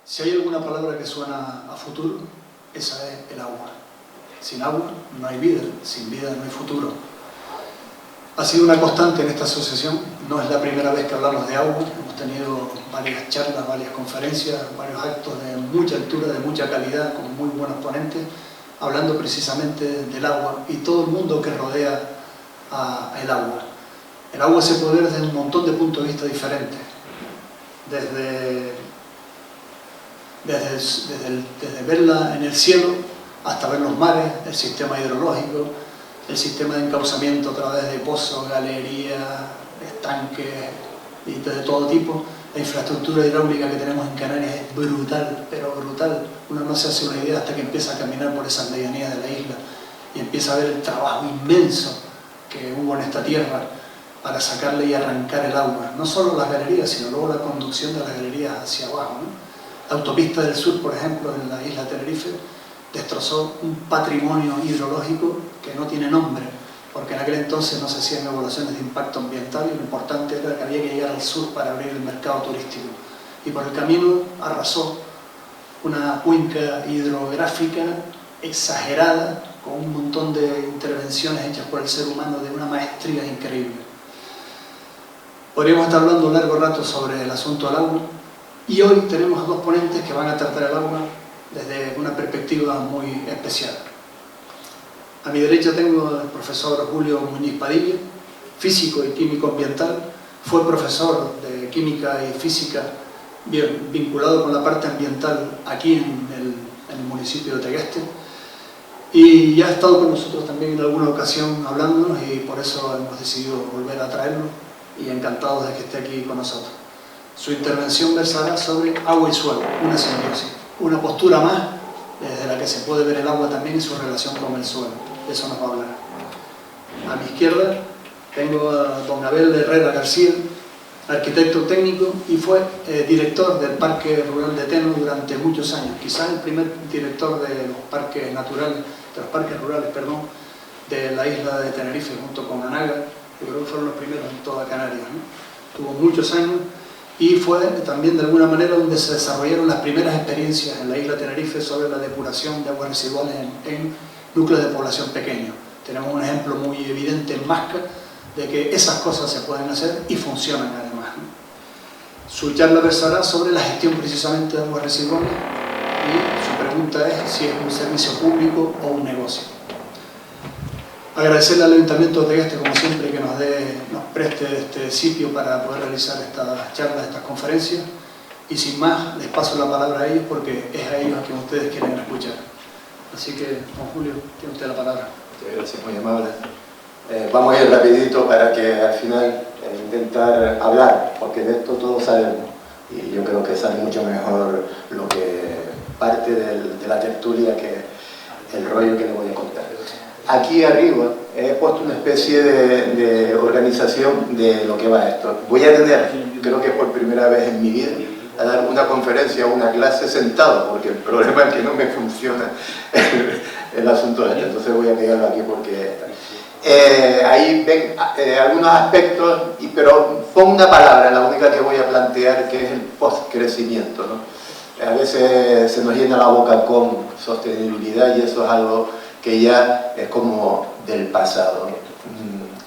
Si hay alguna palabra que suena a futuro, esa es el agua. Sin agua no hay vida, sin vida no hay futuro. Ha sido una constante en esta asociación, no es la primera vez que hablamos de agua, hemos tenido varias charlas, varias conferencias, varios actos de mucha altura, de mucha calidad, con muy buenos ponentes, hablando precisamente del agua y todo el mundo que rodea el agua. El agua se puede ver desde un montón de puntos de vista diferentes, desde verla en el cielo hasta ver los mares, el sistema hidrológico, el sistema de encauzamiento a través de pozos, galerías, estanques y de todo tipo. La infraestructura hidráulica que tenemos en Canarias es brutal, pero brutal. Uno no se hace una idea hasta que empieza a caminar por esas medianías de la isla y empieza a ver el trabajo inmenso que hubo en esta tierra para sacarle y arrancar el agua. No solo las galerías, sino luego la conducción de las galerías hacia abajo, ¿no? La autopista del sur, por ejemplo, en la isla Tenerife, destrozó un patrimonio hidrológico que no tiene nombre, porque en aquel entonces no se hacían evaluaciones de impacto ambiental y lo importante era que había que llegar al sur para abrir el mercado turístico. Y por el camino arrasó una cuenca hidrográfica exagerada, con un montón de intervenciones hechas por el ser humano de una maestría increíble. Podríamos estar hablando un largo rato sobre el asunto del agua, y hoy tenemos a dos ponentes que van a tratar el agua desde una perspectiva muy especial. A mi derecha tengo al profesor Julio Muñiz Padilla, físico y químico ambiental. Fue profesor de química y física vinculado con la parte ambiental aquí en el municipio de Tegueste. Y ya ha estado con nosotros también en alguna ocasión hablándonos y por eso hemos decidido volver a traerlo y encantados de que esté aquí con nosotros. Su intervención versará sobre agua y suelo, una simbiosis, una postura más desde la que se puede ver el agua también y su relación con el suelo. De eso nos va a hablar. A mi izquierda tengo a don Abel Herrera García, arquitecto técnico y fue director del Parque Rural de Teno durante muchos años, quizás el primer director de los parques naturales, de los parques rurales, perdón, de la isla de Tenerife junto con Anaga. Yo creo que fueron los primeros en toda Canarias, ¿no? Tuvo muchos años y fue también de alguna manera donde se desarrollaron las primeras experiencias en la isla Tenerife sobre la depuración de aguas residuales en núcleos de población pequeños. Tenemos un ejemplo muy evidente en Masca de que esas cosas se pueden hacer y funcionan además, ¿no? Su charla versará sobre la gestión precisamente de aguas residuales y su pregunta es si es un servicio público o un negocio. Agradecerle al Ayuntamiento de Tegueste, como siempre, que nos preste este sitio para poder realizar estas charlas, estas conferencias. Y sin más, les paso la palabra a ellos porque es a ellos a quien ustedes quieren escuchar. Así que, don Julio, tiene usted la palabra. Muchas gracias, muy amable. Vamos a ir rapidito para que al final intentar hablar, porque de esto todos sabemos. Y yo creo que sale mucho mejor lo que parte de la tertulia que el rollo que le voy a contar. Aquí arriba he puesto una especie de organización de lo que va esto. Voy a tener, creo que por primera vez en mi vida, a dar una conferencia o una clase sentado, porque el problema es que no me funciona el asunto este, entonces voy a pegarlo aquí porque... ahí ven algunos aspectos, pero pongo una palabra, la única que voy a plantear, que es el post-crecimiento, ¿no? A veces se nos llena la boca con sostenibilidad y eso es algo que ya es como del pasado.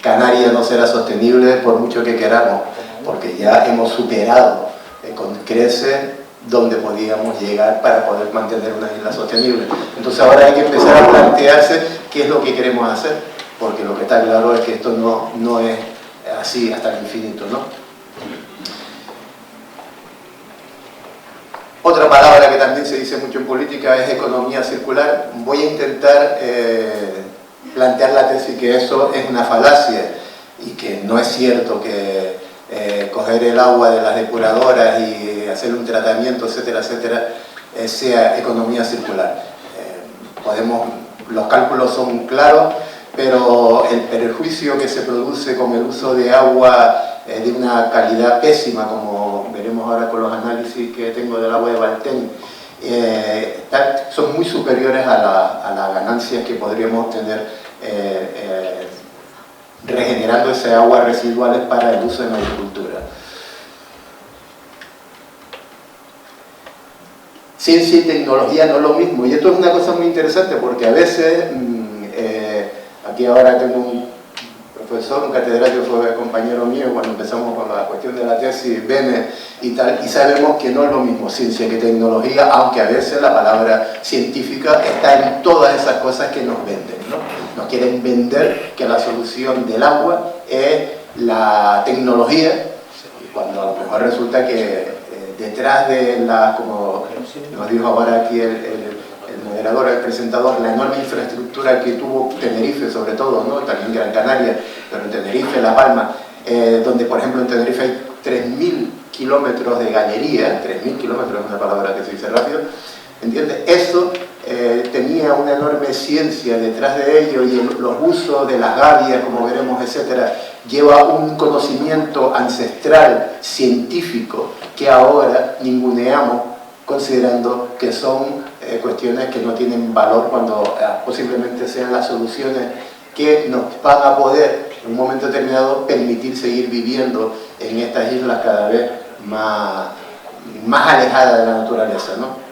Canarias no será sostenible por mucho que queramos, porque ya hemos superado con crece donde podíamos llegar para poder mantener una isla sostenible. Entonces ahora hay que empezar a plantearse qué es lo que queremos hacer, porque lo que está claro es que esto no es así hasta el infinito, ¿no? Otra palabra que también se dice mucho en política es economía circular. Voy a intentar plantear la tesis que eso es una falacia y que no es cierto que coger el agua de las depuradoras y hacer un tratamiento, etcétera, etcétera, sea economía circular. Los cálculos son claros, pero el perjuicio que se produce con el uso de agua de una calidad pésima, como veremos ahora con los análisis que tengo del agua de Valtén, son muy superiores a las ganancias que podríamos tener regenerando ese agua residuales para el uso en la agricultura. ciencia y tecnología no es lo mismo. Y esto es una cosa muy interesante porque a veces, aquí ahora tengo un profesor, un catedrático, fue compañero mío cuando empezamos con la cuestión de la tesis, Bene y tal, y sabemos que no es lo mismo ciencia que tecnología, aunque a veces la palabra científica está en todas esas cosas que nos venden, ¿no? Nos quieren vender que la solución del agua es la tecnología, cuando a lo mejor resulta que detrás de la, como nos dijo ahora aquí el moderador, el presentador, la enorme infraestructura que tuvo Tenerife sobre todo, ¿no? También Gran Canaria, pero en Tenerife, La Palma, donde por ejemplo en Tenerife hay 3.000 kilómetros de galería, 3.000 kilómetros es una palabra que se dice rápido, ¿entiendes? Eso tenía una enorme ciencia detrás de ello y los usos de las gavias, como veremos, etcétera, lleva un conocimiento ancestral, científico, que ahora ninguneamos considerando que son cuestiones que no tienen valor cuando posiblemente sean las soluciones que nos van a poder en un momento determinado permitir seguir viviendo en estas islas cada vez más alejadas de la naturaleza, ¿no?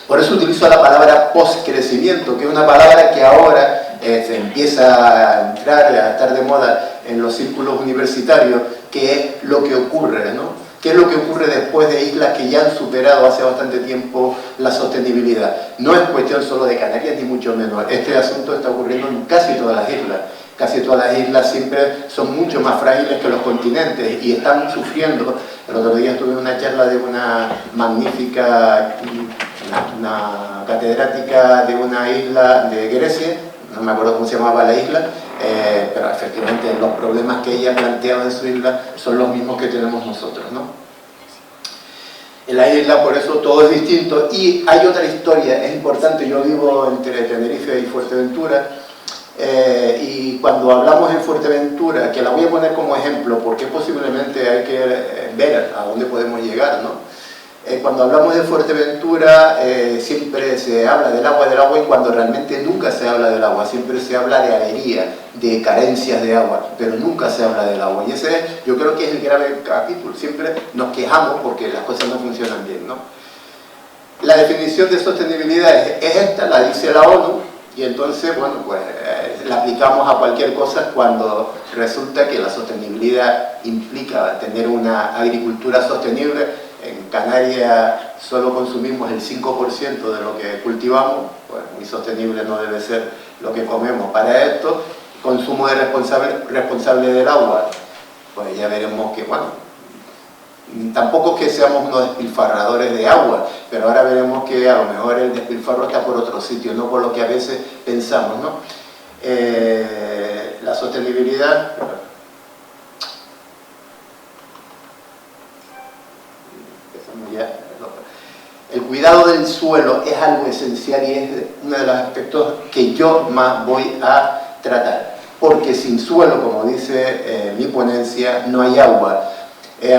Por eso utilizo la palabra postcrecimiento, que es una palabra que ahora se empieza a entrar, a estar de moda en los círculos universitarios, que es lo que ocurre, ¿no? ¿Qué es lo que ocurre después de islas que ya han superado hace bastante tiempo la sostenibilidad? No es cuestión solo de Canarias, ni mucho menos. Este asunto está ocurriendo en casi todas las islas. Casi todas las islas siempre son mucho más frágiles que los continentes y están sufriendo. El otro día estuve en una charla de una magnífica, una catedrática de una isla de Grecia, no me acuerdo cómo se llamaba la isla, pero efectivamente los problemas que ella planteaba en su isla son los mismos que tenemos nosotros, ¿no? En la isla por eso todo es distinto y hay otra historia, es importante, yo vivo entre Tenerife y Fuerteventura y cuando hablamos de Fuerteventura, que la voy a poner como ejemplo porque posiblemente hay que ver a dónde podemos llegar, ¿no? Cuando hablamos de Fuerteventura siempre se habla del agua y cuando realmente nunca se habla del agua, siempre se habla de avería, de carencias de agua, pero nunca se habla del agua y ese yo creo que es el grave capítulo, siempre nos quejamos porque las cosas no funcionan bien, ¿no? La definición de sostenibilidad es esta, la dice la ONU y entonces, bueno, pues la aplicamos a cualquier cosa cuando resulta que la sostenibilidad implica tener una agricultura sostenible. En Canarias solo consumimos el 5% de lo que cultivamos, pues muy sostenible no debe ser lo que comemos. Para esto, consumo de responsable del agua, pues ya veremos que, bueno, tampoco es que seamos unos despilfarradores de agua, pero ahora veremos que a lo mejor el despilfarro está por otro sitio, no por lo que a veces pensamos, ¿no? La sostenibilidad... El cuidado del suelo es algo esencial y es uno de los aspectos que yo más voy a tratar. Porque sin suelo, como dice mi ponencia, no hay agua.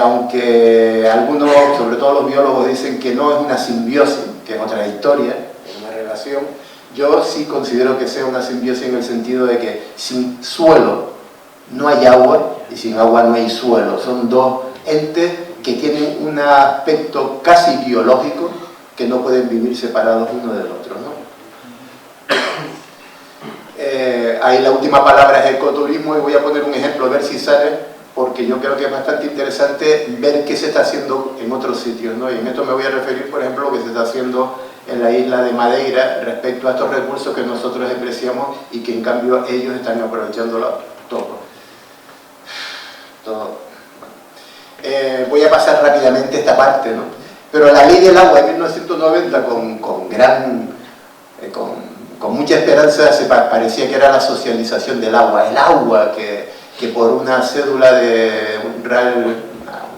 Aunque algunos, sobre todo los biólogos, dicen que no es una simbiosis, que es otra historia, es una relación, yo sí considero que sea una simbiosis en el sentido de que sin suelo no hay agua y sin agua no hay suelo. Son dos entes que tienen un aspecto casi biológico que no pueden vivir separados uno del otro, ¿no? Ahí la última palabra es ecoturismo y voy a poner un ejemplo, a ver si sale, porque yo creo que es bastante interesante ver qué se está haciendo en otros sitios, ¿no? Y en esto me voy a referir, por ejemplo, a lo que se está haciendo en la isla de Madeira respecto a estos recursos que nosotros despreciamos y que en cambio ellos están aprovechándolo todo. Voy a pasar rápidamente esta parte, ¿no? Pero la ley del agua de 1990 con mucha esperanza parecía que era la socialización del agua, el agua que por una cédula de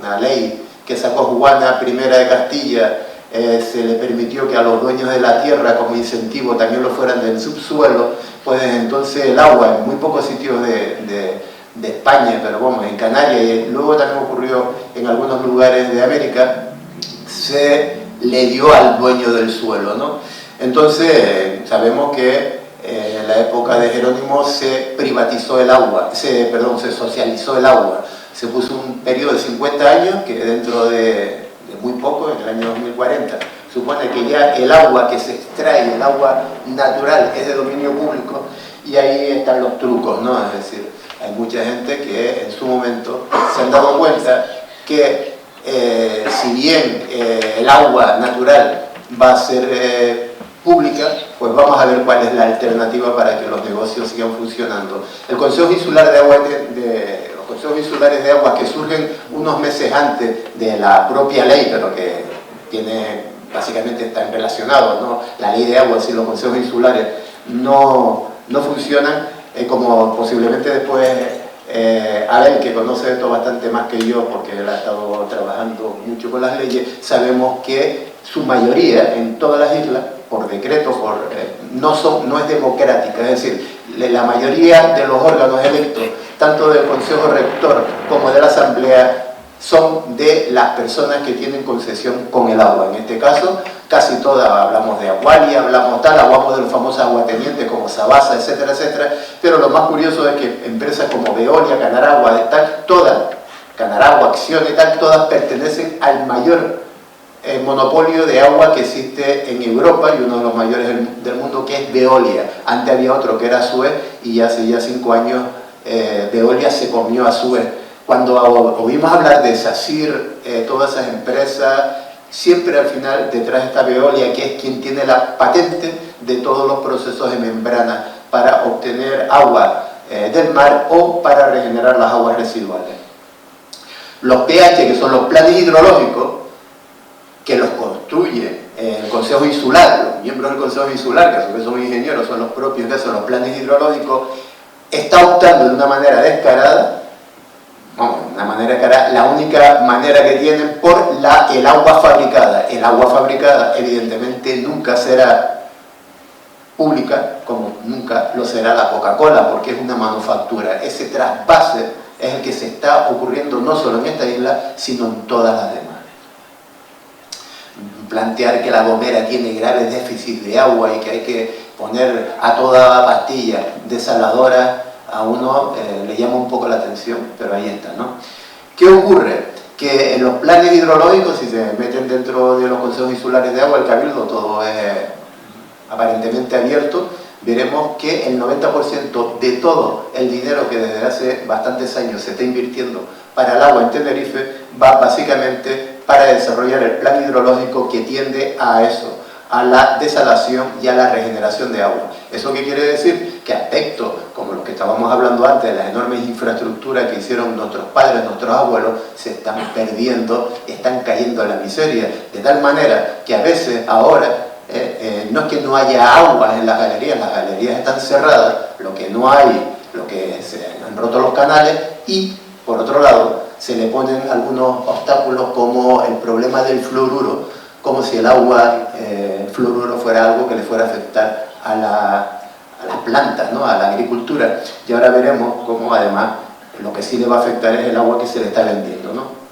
una ley que sacó Juana I de Castilla se le permitió que a los dueños de la tierra como incentivo también lo fueran del subsuelo, pues entonces el agua en muy pocos sitios de España, pero bueno, en Canarias y luego también ocurrió en algunos lugares de América, se le dio al dueño del suelo, ¿no? Entonces sabemos que en la época de Jerónimo se privatizó el agua, se socializó el agua, se puso un periodo de 50 años que dentro de muy poco, en el año 2040, supone que ya el agua que se extrae, el agua natural, es de dominio público, y ahí están los trucos, ¿no? Es decir, hay mucha gente que en su momento se han dado cuenta que si bien el agua natural va a ser pública, pues vamos a ver cuál es la alternativa para que los negocios sigan funcionando. El Consejo Insular de Agua, los consejos insulares de agua que surgen unos meses antes de la propia ley, pero que básicamente están relacionados, ¿no? La ley de agua, si los consejos insulares no funcionan, como posiblemente después Abel, que conoce esto bastante más que yo, porque él ha estado trabajando mucho con las leyes, sabemos que su mayoría en todas las islas, por decreto, no es democrática, es decir, la mayoría de los órganos electos, tanto del Consejo Rector como de la Asamblea, son de las personas que tienen concesión con el agua. En este caso, casi todas, hablamos de Agualia, hablamos de los famosos aguatenientes como Sabasa, etcétera, etcétera, pero lo más curioso es que empresas como Veolia, Canaragua, Canaragua, Acción y tal, todas pertenecen al mayor monopolio de agua que existe en Europa y uno de los mayores del mundo, que es Veolia. Antes había otro que era Suez, y hace ya 5 años Veolia se comió a Suez. Cuando oímos hablar de SACIR, todas esas empresas, siempre al final detrás está Veolia, que es quien tiene la patente de todos los procesos de membrana para obtener agua del mar o para regenerar las aguas residuales. Los pH, que son los planes hidrológicos, que los construye el Consejo Insular, los miembros del Consejo Insular, que a su vez son ingenieros, son los propios que hacen los planes hidrológicos, está optando de una manera descarada, la única manera que tienen por el agua fabricada. El agua fabricada evidentemente nunca será pública, como nunca lo será la Coca-Cola, porque es una manufactura. Ese trasvase es el que se está ocurriendo no solo en esta isla, sino en todas las demás. Plantear que La Gomera tiene graves déficits de agua y que hay que poner a toda pastilla desaladora, a uno le llama un poco la atención, pero ahí está, ¿no? ¿Qué ocurre? Que en los planes hidrológicos, si se meten dentro de los consejos insulares de agua, el cabildo, todo es aparentemente abierto, veremos que el 90% de todo el dinero que desde hace bastantes años se está invirtiendo para el agua en Tenerife va básicamente para desarrollar el plan hidrológico que tiende a eso, a la desalación y a la regeneración de agua. ¿Eso qué quiere decir? Que aspectos como los que estábamos hablando antes, de las enormes infraestructuras que hicieron nuestros padres, nuestros abuelos, se están perdiendo, están cayendo a la miseria, de tal manera que a veces ahora no es que no haya agua en las galerías están cerradas, lo que no hay, lo que se han roto los canales, y por otro lado se le ponen algunos obstáculos como el problema del fluoruro, como si el agua, fluoruro fuera algo que le fuera a afectar a las plantas, ¿no? A la agricultura. Y ahora veremos cómo además lo que sí le va a afectar es el agua que se le está vendiendo, ¿no?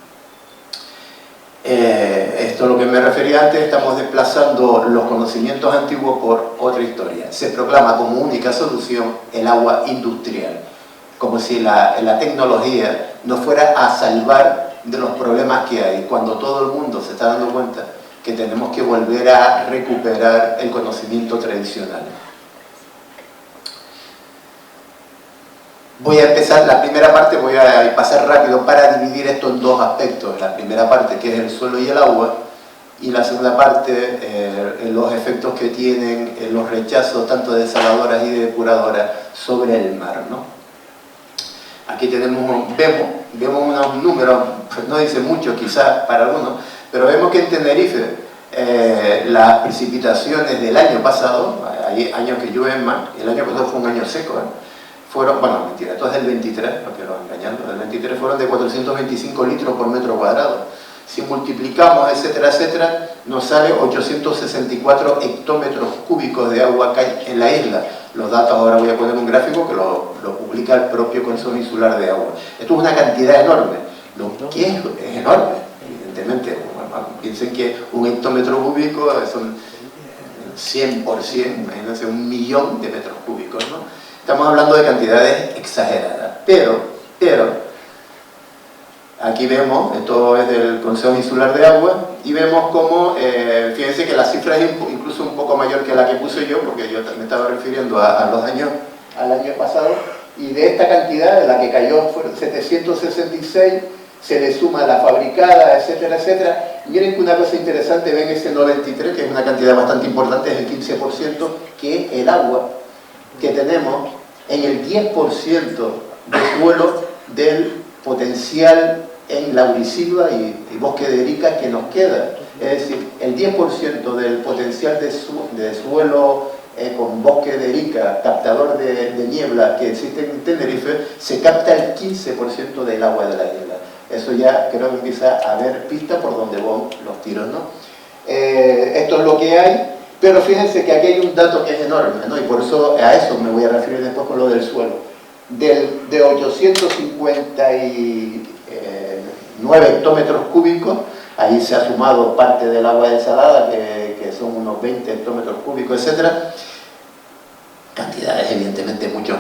Esto es lo que me refería antes, estamos desplazando los conocimientos antiguos por otra historia. Se proclama como única solución el agua industrial, como si la tecnología nos fuera a salvar de los problemas que hay, cuando todo el mundo se está dando cuenta que tenemos que volver a recuperar el conocimiento tradicional. Voy a empezar la primera parte, voy a pasar rápido para dividir esto en dos aspectos. La primera parte, que es el suelo y el agua, y la segunda parte, los efectos que tienen los rechazos tanto de desaladoras y de depuradoras sobre el mar, ¿no? Aquí vemos unos números, pues no dice mucho quizás para algunos, pero vemos que en Tenerife las precipitaciones del año pasado, hay años que llueven más, el año pasado fue un año seco, fueron, bueno, mentira, esto es del 23, no quiero engañarlo, del 23 fueron de 425 litros por metro cuadrado. Si multiplicamos, etcétera, etcétera, nos sale 864 hectómetros cúbicos de agua que hay en la isla. Los datos, ahora voy a poner un gráfico que lo publica el propio Consejo Insular de Agua. Esto es una cantidad enorme, lo que es enorme, evidentemente. Bueno, piensen que un hectómetro cúbico son 100%, imagínense, 1.000.000 de metros cúbicos, ¿no? Estamos hablando de cantidades exageradas, pero Aquí vemos, esto es del Consejo Insular de Agua, y vemos cómo, fíjense que la cifra es incluso un poco mayor que la que puse yo, porque yo me estaba refiriendo al año pasado, y de esta cantidad, de la que cayó fueron 766, se le suma la fabricada, etcétera, etcétera. Miren que una cosa interesante, ven ese 93, que es una cantidad bastante importante, es el 15%, que es el agua que tenemos en el 10% de suelo del potencial en laurisilva y bosque de erica que nos queda. Es decir, el 10% del potencial de suelo con bosque de erica, captador de niebla que existe en Tenerife, se capta el 15% del agua de la isla. Eso ya creo que empieza a haber pista por donde van los tiros, ¿no? Esto es lo que hay, pero fíjense que aquí hay un dato que es enorme, ¿no? Y por eso a eso me voy a referir después con lo del suelo. De 859 hectómetros cúbicos, ahí se ha sumado parte del agua desalada, que son unos 20 hectómetros cúbicos, etcétera. Cantidades evidentemente muchos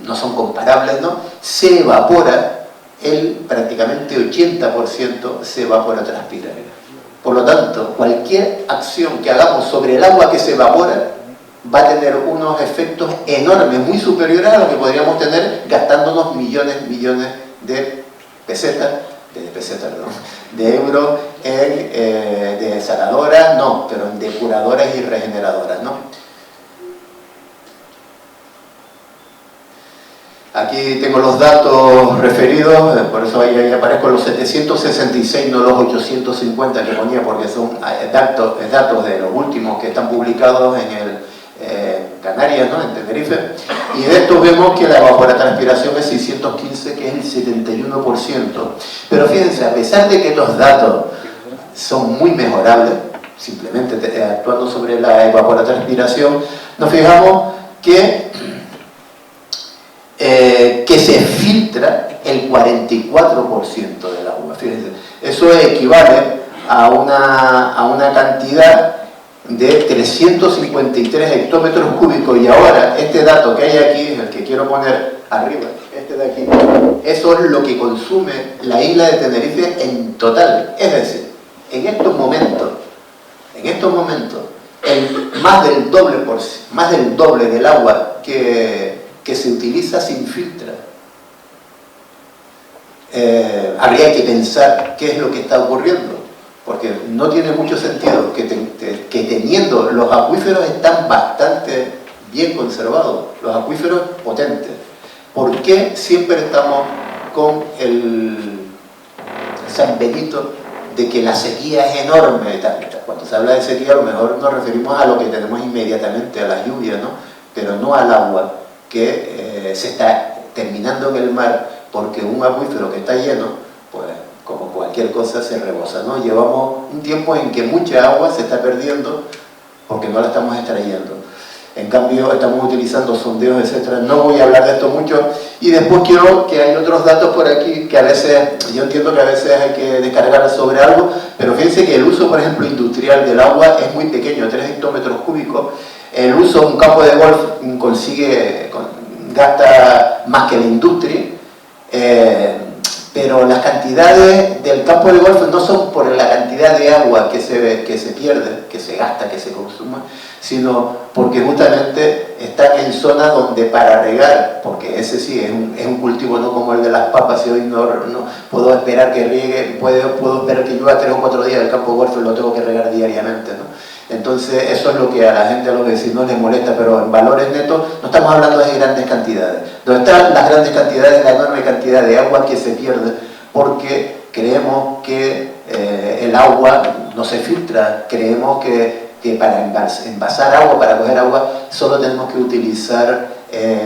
no son comparables, ¿no? Se evapora, prácticamente 80% se evapora, transpira. Por lo tanto, cualquier acción que hagamos sobre el agua que se evapora va a tener unos efectos enormes, muy superiores a lo que podríamos tener gastándonos millones de pesetas, de euros de desaladoras, no, pero en depuradoras y regeneradoras, ¿no? Aquí tengo los datos referidos, por eso ahí aparezco los 766, no los 850 que ponía, porque son datos de los últimos que están publicados en Canarias, ¿no? En Tenerife, y de estos vemos que la evapotranspiración es 615, que es el 71%. Pero fíjense, a pesar de que estos datos son muy mejorables, simplemente actuando sobre la evapotranspiración, nos fijamos que se filtra el 44% del agua. Fíjense, eso equivale a una cantidad de 353 hectómetros cúbicos, y ahora este dato que hay aquí, el que quiero poner arriba, este de aquí, eso es lo que consume la isla de Tenerife en total. Es decir, en estos momentos, más del doble del agua que se utiliza se infiltra. Habría que pensar qué es lo que está ocurriendo, porque no tiene mucho sentido que teniendo los acuíferos están bastante bien conservados, los acuíferos potentes. ¿Por qué siempre estamos con el San Benito de que la sequía es enorme? Cuando se habla de sequía, a lo mejor nos referimos a lo que tenemos inmediatamente, a las lluvias, ¿no? Pero no al agua que se está terminando en el mar, porque un acuífero que está lleno, pues como cualquier cosa se rebosa, ¿no? Llevamos un tiempo en que mucha agua se está perdiendo porque no la estamos extrayendo. En cambio, estamos utilizando sondeos, etcétera. No voy a hablar de esto mucho. Y después quiero que hay otros datos por aquí que a veces, yo entiendo que a veces hay que descargar sobre algo, pero fíjense que el uso, por ejemplo, industrial del agua es muy pequeño, 3 hectómetros cúbicos. El uso de un campo de golf gasta más que la industria, pero las cantidades del campo de golf no son por la cantidad de agua que se pierde, que se gasta, que se consuma, sino porque justamente están en zonas donde para regar, porque ese sí es un cultivo no como el de las papas, y hoy no puedo esperar que riegue, puedo esperar que llueva 3 o 4 días, el campo de golf lo tengo que regar diariamente, ¿no? Entonces eso es lo que a la gente, a los vecinos les molesta, pero en valores netos no estamos hablando de grandes cantidades. Donde están las grandes cantidades, la enorme cantidad de agua que se pierde, porque creemos que el agua no se filtra, creemos que para envasar agua, para coger agua, solo tenemos que utilizar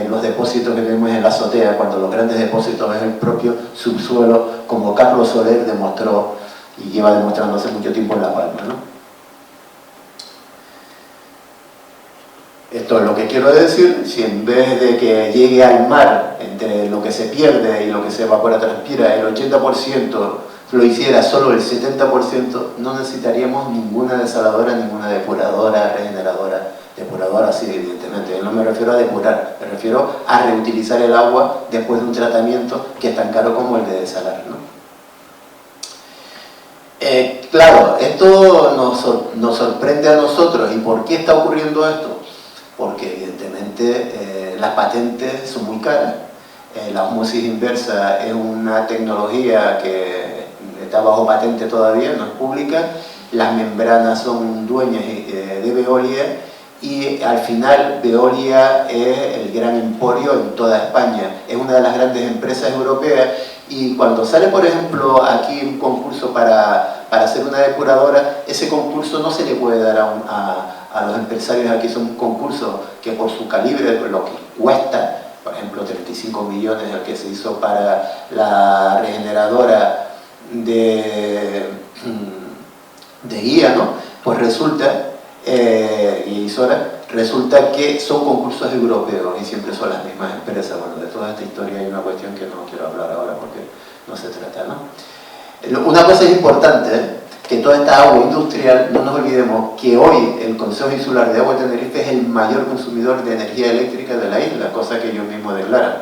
los depósitos que tenemos en la azotea, cuando los grandes depósitos es el propio subsuelo, como Carlos Soler demostró y lleva demostrando hace mucho tiempo en La Palma, ¿no? Esto es lo que quiero decir: si en vez de que llegue al mar, entre lo que se pierde y lo que se evapora, transpira, el 80% lo hiciera solo el 70%, no necesitaríamos ninguna desaladora, ninguna depuradora, regeneradora. Depuradora sí, evidentemente, no me refiero a depurar, me refiero a reutilizar el agua después de un tratamiento que es tan caro como el de desalar, ¿no? Claro, esto nos sorprende a nosotros. ¿Y por qué está ocurriendo esto? Porque evidentemente las patentes son muy caras. La ósmosis inversa es una tecnología que está bajo patente todavía, no es pública. Las membranas son dueñas de Veolia y al final Veolia es el gran emporio en toda España. Es una de las grandes empresas europeas y cuando sale, por ejemplo, aquí un concurso para hacer una depuradora, ese concurso no se le puede dar a los empresarios aquí. Son concursos que por su calibre, por lo que cuesta, por ejemplo 35 millones el que se hizo para la regeneradora de guía, ¿no? Pues resulta, resulta que son concursos europeos y siempre son las mismas empresas. Bueno, de toda esta historia hay una cuestión que no quiero hablar ahora porque no se trata, ¿no? Una cosa es importante, que toda esta agua industrial, no nos olvidemos que hoy el Consejo Insular de Agua de Tenerife es el mayor consumidor de energía eléctrica de la isla, cosa que ellos mismos declaran.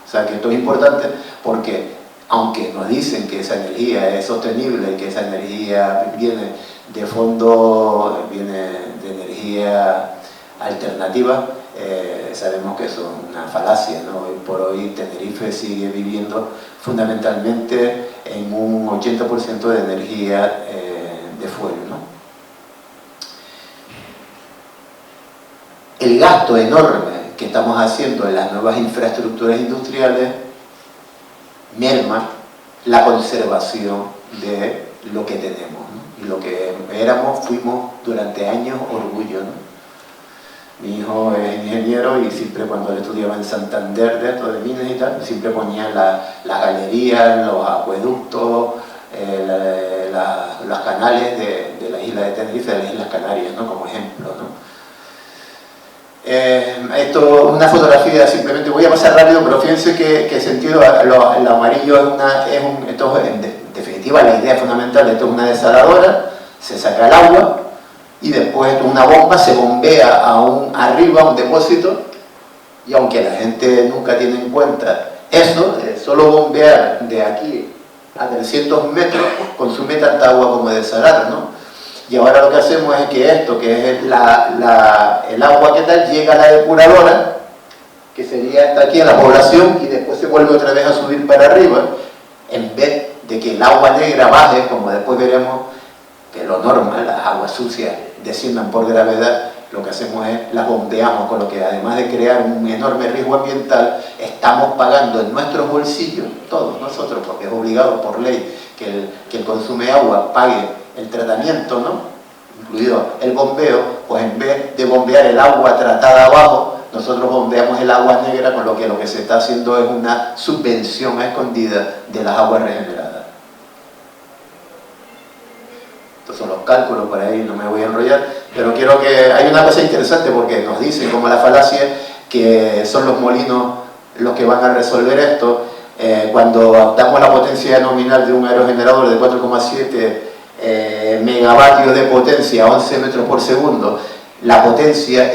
O sea que esto es importante porque, aunque nos dicen que esa energía es sostenible y que esa energía viene de fondo, viene de energía alternativa, sabemos que eso es una falacia, ¿no? Hoy por hoy Tenerife sigue viviendo fundamentalmente en un 80% de energía de fuel, ¿no? El gasto enorme que estamos haciendo en las nuevas infraestructuras industriales merma la conservación de lo que tenemos, ¿no? Y lo que fuimos durante años orgullo, ¿no? Mi hijo es ingeniero y siempre cuando él estudiaba en Santander, de esto de minas y tal, siempre ponía las galerías, los acueductos, los canales de la isla de Tenerife, de las Islas Canarias, ¿no? Como ejemplo, ¿no? Esto es una fotografía, simplemente voy a pasar rápido, pero fíjense que el sentido, el amarillo esto es en definitiva la idea fundamental. Esto es una desaladora, se saca el agua y después una bomba se bombea arriba a un depósito, y aunque la gente nunca tiene en cuenta eso, solo bombear de aquí a 300 metros consume tanta agua como desalar, ¿no? Y ahora lo que hacemos es que esto, que es el agua que tal, llega a la depuradora, que sería hasta aquí en la población, y después se vuelve otra vez a subir para arriba, en vez de que el agua negra baje, como después veremos que lo normal, las aguas sucias desciendan por gravedad. Lo que hacemos es las bombeamos, con lo que además de crear un enorme riesgo ambiental, estamos pagando en nuestros bolsillos, todos nosotros, porque es obligado por ley que el consumo de agua pague el tratamiento, ¿no? Incluido el bombeo. Pues en vez de bombear el agua tratada abajo, nosotros bombeamos el agua negra, con lo que se está haciendo es una subvención a escondida de las aguas regeneradas. Estos son los cálculos, por ahí no me voy a enrollar, pero quiero que hay una cosa interesante, porque nos dicen, como la falacia, que son los molinos los que van a resolver esto. Cuando damos la potencia nominal de un aerogenerador de 4,7 megavatios de potencia a 11 metros por segundo, la potencia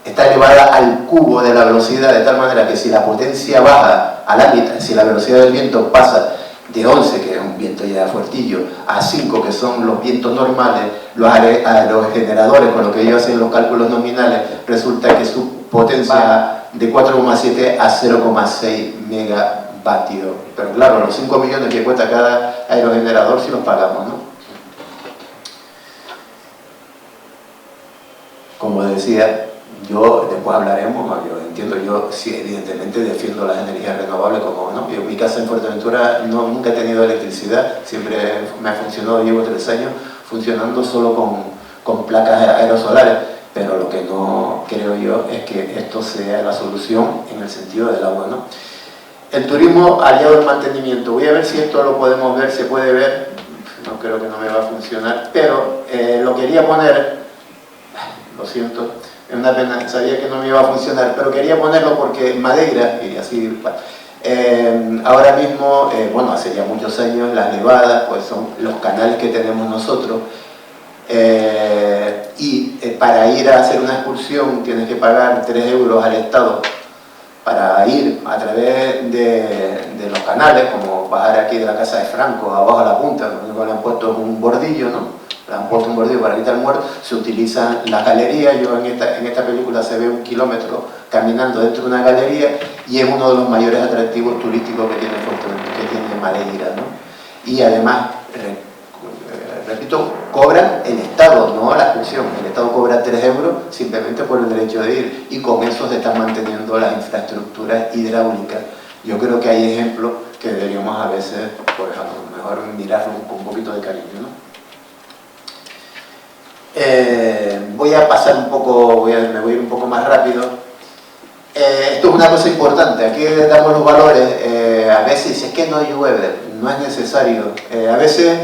está elevada al cubo de la velocidad, de tal manera que si la potencia baja a la mitad, si la velocidad del viento pasa de 11, que es un viento ya fuertillo, a 5, que son los vientos normales, los aerogeneradores, con lo que ellos hacen los cálculos nominales, resulta que su potencia de 4,7 a 0,6 megavatios. Pero claro, los 5 millones que cuesta cada aerogenerador si los pagamos, ¿no? Como decía, después hablaremos, yo sí, evidentemente defiendo las energías renovables, como no. Yo en mi casa en Fuerteventura nunca he tenido electricidad, siempre me ha funcionado, llevo 3 años funcionando solo con placas aerosolares, pero lo que no creo yo es que esto sea la solución en el sentido del agua, ¿no? El turismo aliado al mantenimiento, voy a ver si esto lo podemos ver, se puede ver, no creo que no me va a funcionar, pero lo quería poner, lo siento, es una pena, sabía que no me iba a funcionar, pero quería ponerlo porque en Madeira, y así, ahora mismo, bueno, hace ya muchos años, las nevadas, pues son los canales que tenemos nosotros, para ir a hacer una excursión tienes que pagar 3 euros al Estado para ir a través de los canales, como como bajar aquí de la casa de Franco, abajo a la punta, cuando le han puesto un bordillo, ¿no? Le han puesto un bordillo para quitar el muerto, se utilizan las galerías. Yo en esta película se ve 1 kilómetro caminando dentro de una galería y es uno de los mayores atractivos turísticos que tiene Madeira, ¿no? Y además, repito, cobran el Estado, no la excursión. El Estado cobra 3 euros simplemente por el derecho de ir, y con eso se están manteniendo las infraestructuras hidráulicas. Yo creo que hay ejemplos que deberíamos a veces, pues a lo mejor mirarlos con un poquito de cariño, ¿no? Voy a pasar un poco, me voy a ir un poco más rápido. Esto es una cosa importante, aquí damos los valores. A veces dice que no llueve, no es necesario. A veces,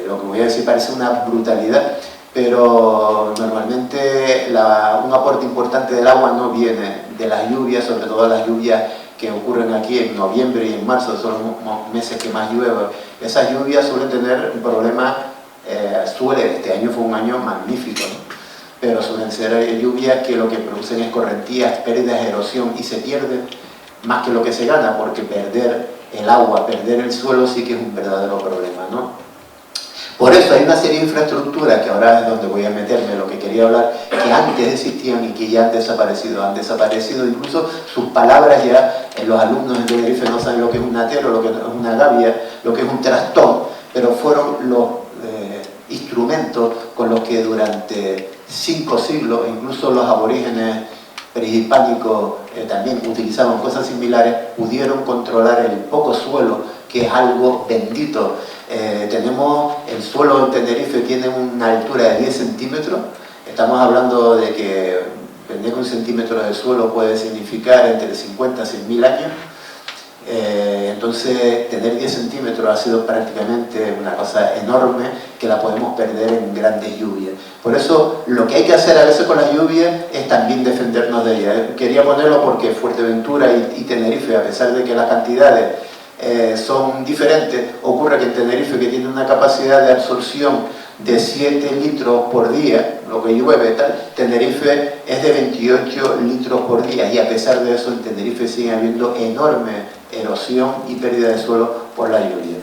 lo que voy a decir parece una brutalidad, pero normalmente un aporte importante del agua no viene de las lluvias, sobre todo las lluvias que ocurren aquí en noviembre y en marzo, son los meses que más llueve. Esas lluvias suelen tener un problema, este año fue un año magnífico, ¿no? Pero suelen ser lluvias que lo que producen es correntías, pérdidas, erosión, y se pierde más que lo que se gana, porque perder el agua, perder el suelo sí que es un verdadero problema, ¿no? Por eso hay una serie de infraestructuras, que ahora es donde voy a meterme, lo que quería hablar, que antes existían y que ya han desaparecido, incluso sus palabras ya, los alumnos en Tenerife no saben lo que es un natero, lo que es una gavia, lo que es un trastón, pero fueron los instrumentos con los que durante 5 siglos, incluso los aborígenes prehispánicos también utilizaban cosas similares, pudieron controlar el poco suelo, que es algo bendito. Tenemos el suelo en Tenerife, tiene una altura de 10 centímetros, estamos hablando de que tener 1 centímetro de suelo puede significar entre 50 y 100.000 años. Entonces tener 10 centímetros ha sido prácticamente una cosa enorme, que la podemos perder en grandes lluvias. Por eso lo que hay que hacer a veces con las lluvias es también defendernos de ellas. Quería ponerlo porque Fuerteventura y Tenerife, a pesar de que las cantidades son diferentes, ocurre que en Tenerife, que tiene una capacidad de absorción de 7 litros por día, lo que llueve tal, Tenerife es de 28 litros por día, y a pesar de eso en Tenerife sigue habiendo enorme erosión y pérdida de suelo por la lluvia.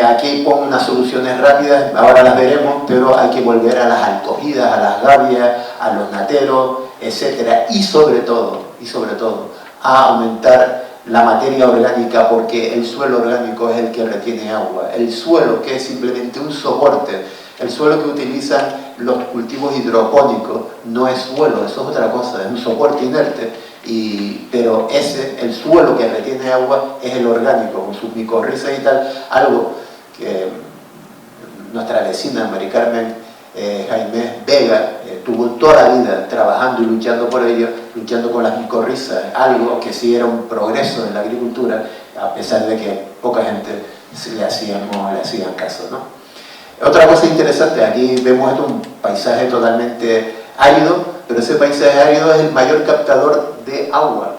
Aquí pongo unas soluciones rápidas, ahora las veremos, pero hay que volver a las alcogidas, a las gavias, a los nateros, etcétera, y sobre todo, a aumentar la materia orgánica, porque el suelo orgánico es el que retiene agua. El suelo, que es simplemente un soporte, el suelo que utilizan los cultivos hidropónicos, no es suelo, eso es otra cosa, es un soporte inerte, pero el suelo que retiene agua es el orgánico, con sus micorrizas y tal, algo que nuestra vecina Mari Carmen Jaime Vega tuvo toda la vida trabajando y luchando por ello, luchando con las micorrizas, algo que sí era un progreso en la agricultura, a pesar de que poca gente le hacían caso, ¿no? Otra cosa interesante, aquí vemos un paisaje totalmente árido, pero ese paisaje árido es el mayor captador de agua.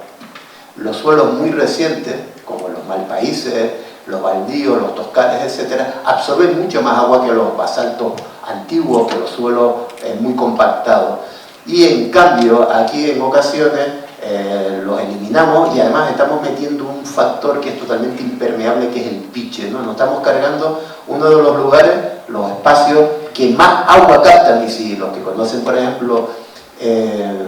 Los suelos muy recientes, como los malpaíses, los baldíos, los toscanes, etcétera, absorben mucho más agua que los basaltos antiguos, que los suelos muy compactados. Y en cambio, aquí en ocasiones los eliminamos, y además estamos metiendo un factor que es totalmente impermeable, que es el piche, ¿no? Nos estamos cargando uno de los lugares, los espacios que más agua captan. Y si los que conocen, por ejemplo, el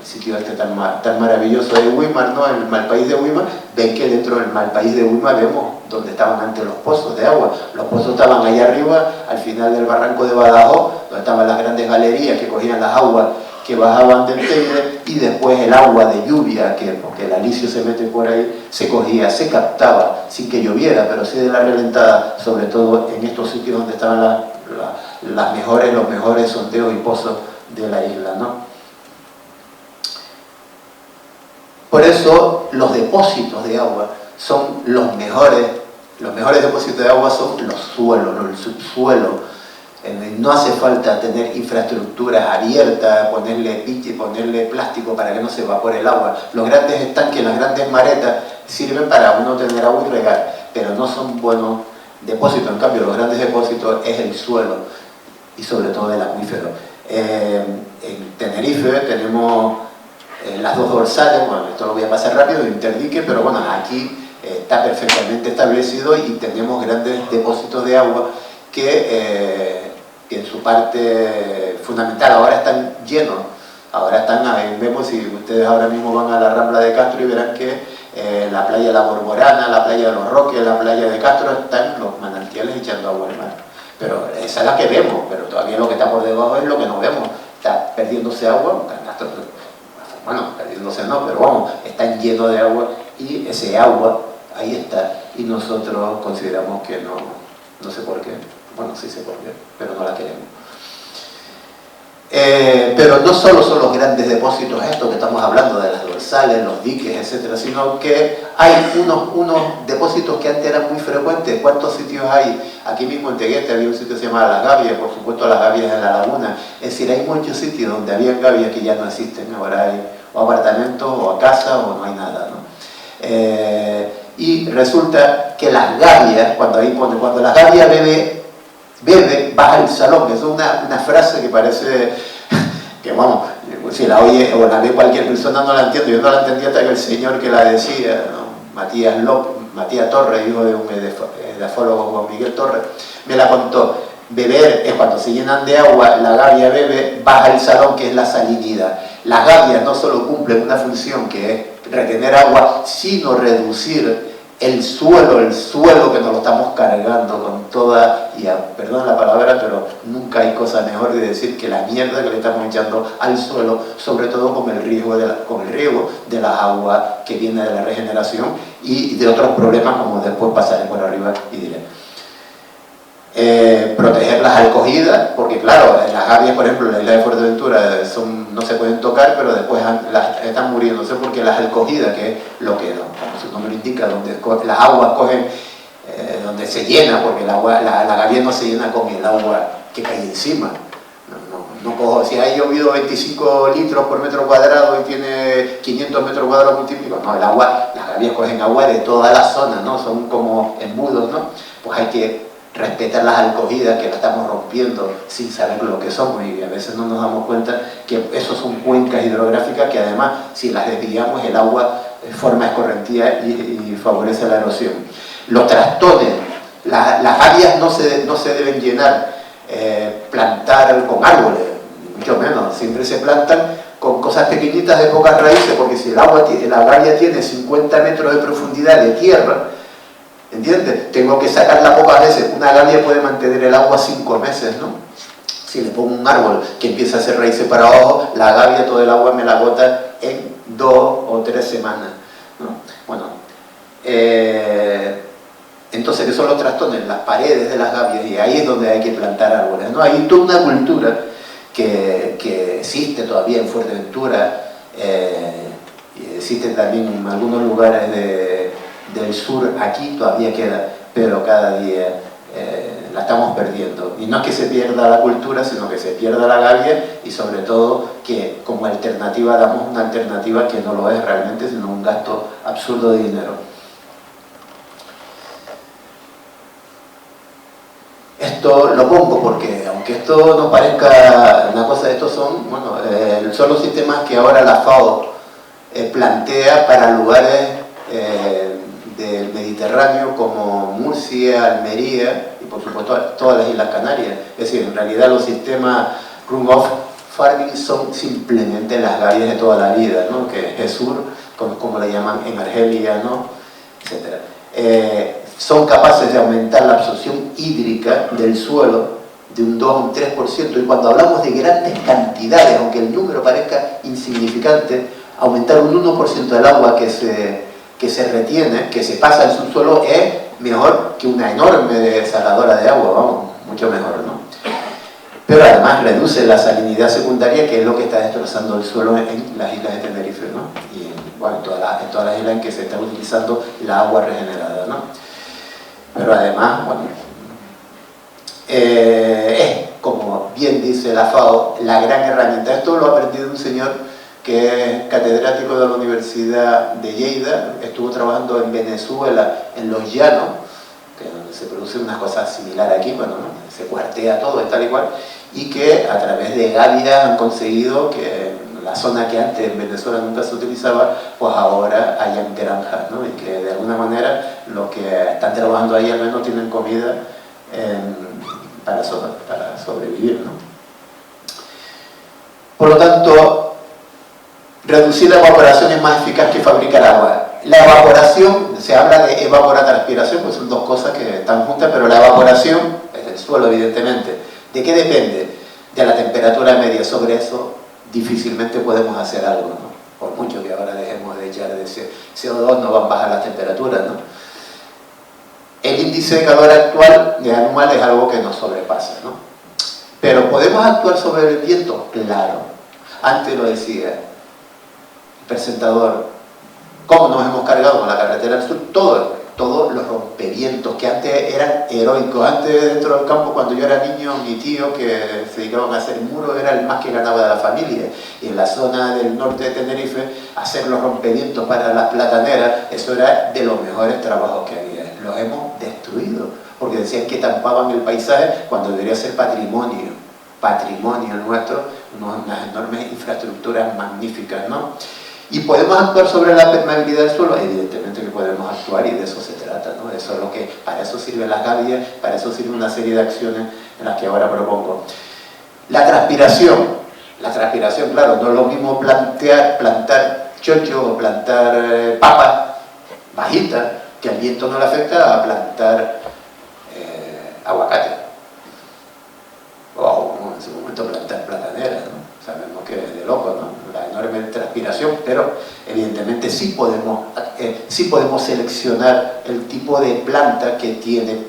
sitio este tan maravilloso de Güímar, ¿no? El Malpaís de Güímar, ven que dentro del Malpaís de Güímar vemos donde estaban antes los pozos de agua. Los pozos estaban allá arriba, al final del barranco de Badajoz, donde estaban las grandes galerías que cogían las aguas que bajaban del Teide, y después el agua de lluvia, porque el alicio se mete por ahí, se cogía, se captaba, sin que lloviera, pero sí de la reventada, sobre todo en estos sitios donde estaban los mejores sondeos y pozos de la isla, ¿no? Por eso los depósitos de agua son los mejores depósitos de agua son los suelos, el subsuelo. No hace falta tener infraestructuras abiertas, ponerle piche, ponerle plástico para que no se evapore el agua. Los grandes estanques, las grandes maretas sirven para uno tener agua y regar, pero no son buenos depósitos. En cambio, los grandes depósitos es el suelo, y sobre todo el acuífero. En Tenerife tenemos las dos dorsales, bueno, esto lo voy a pasar rápido, interdique, pero bueno, aquí está perfectamente establecido y tenemos grandes depósitos de agua que en su parte fundamental ahora están llenos. Ahora están, vemos, si ustedes ahora mismo van a la Rambla de Castro y verán que la playa de la Borborana, la playa de los Roques, la playa de Castro, están los manantiales echando agua al mar. Pero esa es la que vemos, pero todavía lo que está por debajo es lo que no vemos. Está perdiéndose agua, bueno, perdiéndose no, pero vamos, están llenos de agua y ese agua ahí está. Y nosotros consideramos que no sé por qué, bueno, sí sé por qué, pero no la queremos. Pero no solo son los grandes depósitos estos que estamos hablando, de las dorsales, los diques, etcétera, sino que hay unos depósitos que antes eran muy frecuentes. ¿Cuántos sitios hay? Aquí mismo en Tegueste había un sitio que se llama Las Gavias, por supuesto Las Gavias en la laguna. Es decir, hay muchos sitios donde había gavias que ya no existen. Ahora hay o apartamentos o casas o no hay nada, ¿no? Y resulta que las gavias, cuando la gavia bebe, baja el salón. Eso es una frase que parece que, vamos, si la oye o la ve cualquier persona no la entiende. Yo no la entendía hasta que el señor que la decía, ¿no? Matías Torres, hijo de un edafólogo Juan Miguel Torres, me la contó. Beber es cuando se llenan de agua, la gavia bebe, baja el salón, que es la salinidad. Las gavias no solo cumplen una función que es retener agua, sino reducir el suelo que nos lo estamos cargando con toda, y perdón la palabra, pero nunca hay cosa mejor de decir que la mierda que le estamos echando al suelo, sobre todo con el riego de las aguas que viene de la regeneración y de otros problemas, como después pasaré por arriba y diré. Proteger las alcogidas, porque claro, las gavias, por ejemplo, en la isla de Fuerteventura no se pueden tocar, pero después están muriéndose porque las alcogidas, que es lo que, como su nombre indica, donde las aguas cogen, donde se llena, porque la gavia no se llena con el agua que cae encima. No cojo, si ha llovido 25 litros por metro cuadrado y tiene 500 metros cuadrados multiplicados, no, las gavias cogen agua de toda la zona, ¿no? Son como embudos, ¿no? Pues hay que respetar las alcogidas, que las estamos rompiendo sin saber lo que somos, y a veces no nos damos cuenta que eso son cuencas hidrográficas que además, si las desviamos, el agua forma escorrentía y favorece la erosión. Los trastones, las gavias no se deben llenar, plantar con árboles, mucho menos, siempre se plantan con cosas pequeñitas de pocas raíces, porque si la gavia tiene 50 metros de profundidad de tierra, ¿entiendes? Tengo que sacarla pocas veces. Una gavia puede mantener el agua 5 meses, ¿no? Si le pongo un árbol que empieza a hacer raíces para abajo, la gavia todo el agua me la bota en 2 o 3 semanas, ¿no? Bueno, entonces, ¿qué son los trastones? Las paredes de las gavias, y ahí es donde hay que plantar árboles, ¿no? Hay toda una cultura que existe todavía en Fuerteventura, y existe también en algunos lugares del sur. Aquí todavía queda, pero cada día la estamos perdiendo. Y no es que se pierda la cultura, sino que se pierda la gavia, y sobre todo que como alternativa damos una alternativa que no lo es realmente, sino un gasto absurdo de dinero. Esto lo pongo porque, aunque esto nos parezca una cosa, estos son, bueno, son los sistemas que ahora la FAO plantea para lugares del Mediterráneo como Murcia, Almería y por supuesto todas las Islas Canarias. Es decir, en realidad los sistemas runoff farming son simplemente las gavias de toda la vida, ¿no? Que es sur, como le llaman en Argelia, ¿no? Etcétera. Son capaces de aumentar la absorción hídrica del suelo de un 2 o un 3%, y cuando hablamos de grandes cantidades, aunque el número parezca insignificante, aumentar un 1% del agua que se retiene, que se pasa al subsuelo, es mejor que una enorme desaladora de agua, vamos, mucho mejor, ¿no? Pero además reduce la salinidad secundaria, que es lo que está destrozando el suelo en las islas de Tenerife, ¿no? Y en todas las islas en que se está utilizando la agua regenerada, ¿no? Pero además, bueno, es, como bien dice la FAO, la gran herramienta. Esto lo ha aprendido un señor que es catedrático de la Universidad de Lleida, estuvo trabajando en Venezuela, en los llanos, que donde se produce una cosa similar aquí, bueno, ¿no? Se cuartea todo, tal y cual, y que a través de gavias han conseguido que la zona que antes en Venezuela nunca se utilizaba, pues ahora hayan granjas, ¿no? Y que de alguna manera los que están trabajando ahí al menos tienen comida para sobrevivir, ¿no? Por lo tanto, reducir la evaporación es más eficaz que fabricar agua. La evaporación, se habla de evapotranspiración, pues son dos cosas que están juntas, pero la evaporación es del suelo, evidentemente. ¿De qué depende? De la temperatura media. Sobre eso difícilmente podemos hacer algo, ¿no? Por mucho que ahora dejemos de echar de CO2, no van a bajar las temperaturas, ¿no? El índice de calor actual de anual es algo que nos sobrepasa, ¿no? Pero ¿podemos actuar sobre el viento? Claro. Antes lo decía el presentador, ¿cómo nos hemos cargado con la carretera del sur? Todos los rompevientos que antes eran heroicos. Antes, dentro del campo, cuando yo era niño, mi tío, que se dedicaban a hacer muros, era el más que ganaba de la familia. Y en la zona del norte de Tenerife, hacer los rompevientos para las plataneras, eso era de los mejores trabajos que había. Los hemos destruido, porque decían que tampaban el paisaje cuando debería ser patrimonio nuestro, unas enormes infraestructuras magníficas, ¿no? ¿Y podemos actuar sobre la permeabilidad del suelo? Evidentemente que podemos actuar, y de eso se trata, ¿no? Eso es lo que, para eso sirven las gavillas, para eso sirve una serie de acciones en las que ahora propongo. La transpiración, claro, no es lo mismo plantar chocho o plantar papa bajita, que al viento no le afecta, a plantar aguacate. O en su momento plantar plataneras, ¿no? Sabemos que es de loco, ¿no? La enorme transpiración, pero evidentemente sí podemos seleccionar el tipo de planta que tiene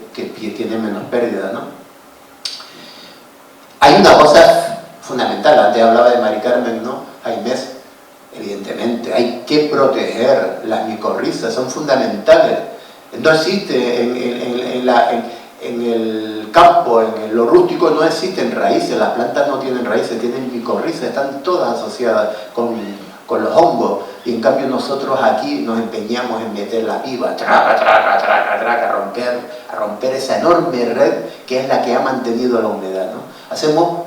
menos pérdida, ¿no? Hay una cosa fundamental, antes hablaba de Mari Carmen, ¿no? Jaimés, evidentemente hay que proteger las micorrizas, son fundamentales. No existe en el campo, en lo rústico, no existen raíces, las plantas no tienen raíces, tienen micorrizas, están todas asociadas con los hongos, y en cambio nosotros aquí nos empeñamos en meter la piba, a romper esa enorme red que es la que ha mantenido la humedad, ¿no? Hacemos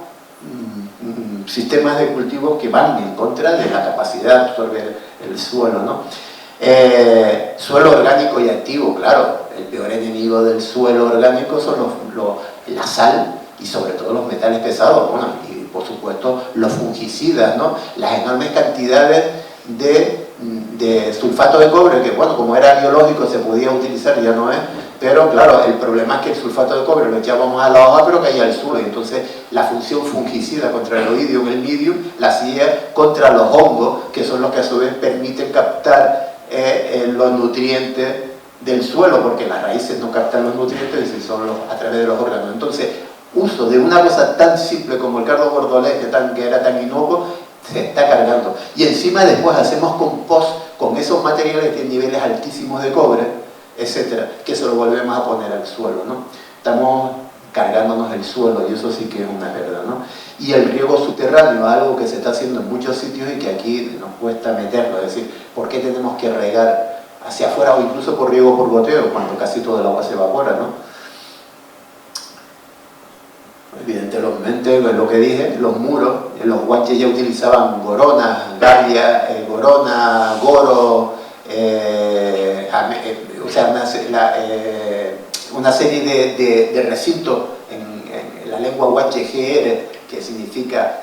sistemas de cultivos que van en contra de la capacidad de absorber el suelo, ¿no? Suelo orgánico y activo, claro, el peor enemigo del suelo orgánico son la sal y sobre todo los metales pesados, bueno, y por supuesto los fungicidas, ¿no? Las enormes cantidades de sulfato de cobre, que bueno, como era biológico se podía utilizar, ya no es, pero claro, el problema es que el sulfato de cobre lo echábamos a la hoja pero caía al suelo, y entonces la función fungicida contra el oidium, el medium, la hacía contra los hongos, que son los que a su vez permiten captar los nutrientes del suelo, porque las raíces no captan los nutrientes y son a través de los órganos. Entonces, uso de una cosa tan simple como el cardo bordolés, que era tan inocuo, se está cargando. Y encima después hacemos compost con esos materiales que tienen niveles altísimos de cobre, etcétera, que se lo volvemos a poner al suelo, ¿no? Estamos cargándonos el suelo, y eso sí que es una pérdida, ¿no? Y el riego subterráneo, algo que se está haciendo en muchos sitios y que aquí nos cuesta meterlo, es decir, ¿por qué tenemos que regar hacia afuera o incluso por riego por goteo cuando casi todo el agua se evapora, ¿no? Evidentemente, lo que dije, los muros, los guanches ya utilizaban goronas, gavia, gorona, goro, o sea, una serie de recintos en la lengua guanche GR, que significa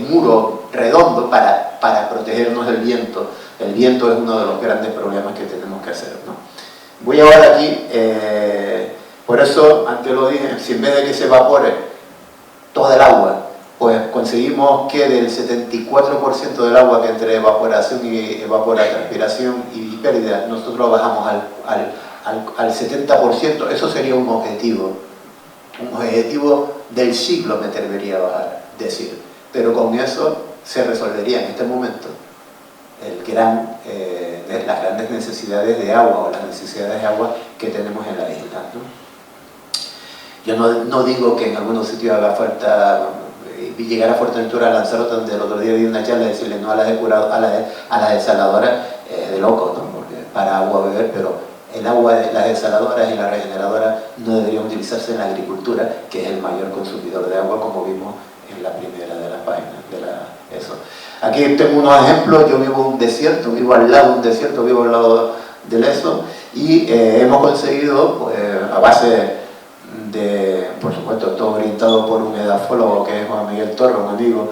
muro redondo para protegernos del viento. El viento es uno de los grandes problemas que tenemos que hacer, ¿no? Voy ahora aquí, por eso, antes lo dije, si en vez de que se evapore toda el agua, pues conseguimos que del 74% del agua que entre evaporación y evapotranspiración y pérdida, nosotros lo bajamos al 70%, eso sería un objetivo del siglo, me atrevería a bajar, decir, pero con eso se resolvería en este momento las grandes necesidades de agua, o las necesidades de agua que tenemos en la isla, ¿no? Yo no digo que en algunos sitios haga falta llegar a Fuerteventura, a Lanzarote, donde el otro día di una charla y decirle no a las desaladoras, de locos, ¿no? Porque para agua beber, pero el agua de las desaladoras y las regeneradoras no deberían utilizarse en la agricultura, que es el mayor consumidor de agua, como vimos en la primera de las páginas. Eso. Aquí tengo unos ejemplos. Yo vivo en un desierto, vivo al lado de un desierto, vivo al lado del Eso, Y hemos conseguido, pues, a base de, por supuesto, todo orientado por un edafólogo que es Juan Miguel Torres, un amigo,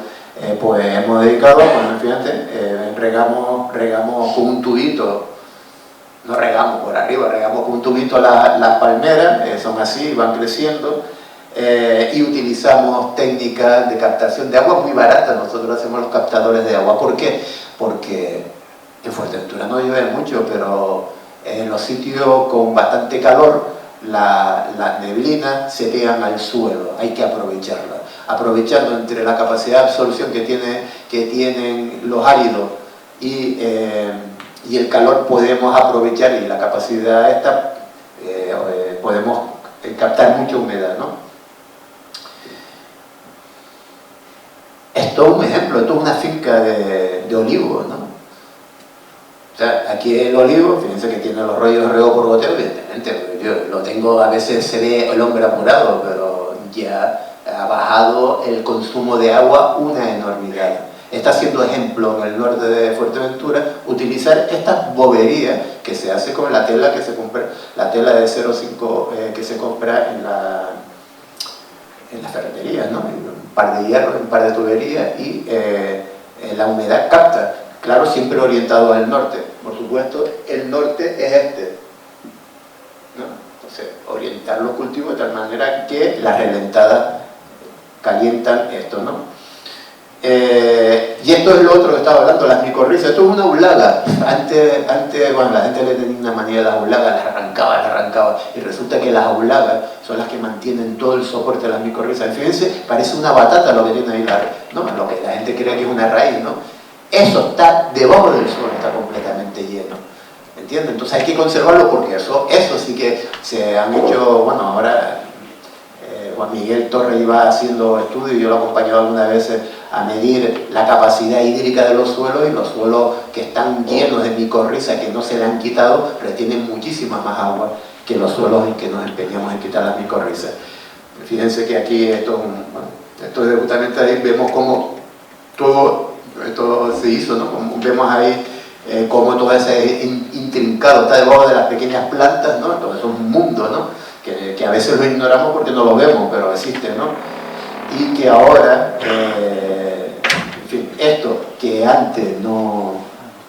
pues hemos dedicado, bueno, fíjate, regamos con un tubito, no regamos por arriba, regamos con un tubito las palmeras, son así, van creciendo, y utilizamos técnicas de captación de agua muy baratas. Nosotros hacemos los captadores de agua. ¿Por qué? Porque en Fuerteventura no llueve mucho, pero en los sitios con bastante calor las neblinas se pegan al suelo, hay que aprovecharla. Aprovechando entre la capacidad de absorción que tienen los áridos y el calor, podemos aprovechar, y la capacidad esta, podemos captar mucha humedad, ¿no? Esto es un ejemplo, esto es una finca de olivos, ¿no? O sea, aquí el olivo, fíjense que tiene los rollos de riego por goteo, evidentemente, yo lo tengo, a veces se ve el hombre apurado, pero ya ha bajado el consumo de agua una enormidad. Está siendo ejemplo en el norte de Fuerteventura utilizar estas boberías que se hace con la tela que se compra, la tela de 0,5 que se compra en la ferretería, ¿no? Un par de hierros, un par de tuberías, y la humedad capta. Claro, siempre orientado al norte. Por supuesto, el norte es este, ¿no? Entonces, orientar los cultivos de tal manera que las relentadas calientan esto, ¿no? Y esto es lo otro que estaba hablando, las micorrizas. Esto es una ulaga. Antes, bueno, la gente le tenía una manía de las ulagas, las arrancaba, y resulta que las ulagas son las que mantienen todo el soporte de las micorrizas. Fíjense, parece una batata lo que tiene ahí, ¿no? Lo que la gente cree que es una raíz, ¿no? Eso está debajo del suelo, está completamente lleno, ¿entienden? Entonces hay que conservarlo, porque eso sí que se han hecho. Bueno, ahora Juan Miguel Torres iba haciendo estudios, y yo lo he acompañado algunas veces a medir la capacidad hídrica de los suelos, y los suelos que están llenos de micorriza, que no se le han quitado, retienen muchísima más agua que los suelos en que nos empeñamos en quitar las micorrizas. Fíjense que aquí esto es justamente ahí, vemos cómo todo esto se hizo, ¿no? Como vemos ahí cómo todo ese intrincado está debajo de las pequeñas plantas, ¿no? Todo eso es un mundo, ¿no? Que a veces lo ignoramos porque no lo vemos, pero existe, ¿no? Y que ahora, en fin, esto que antes no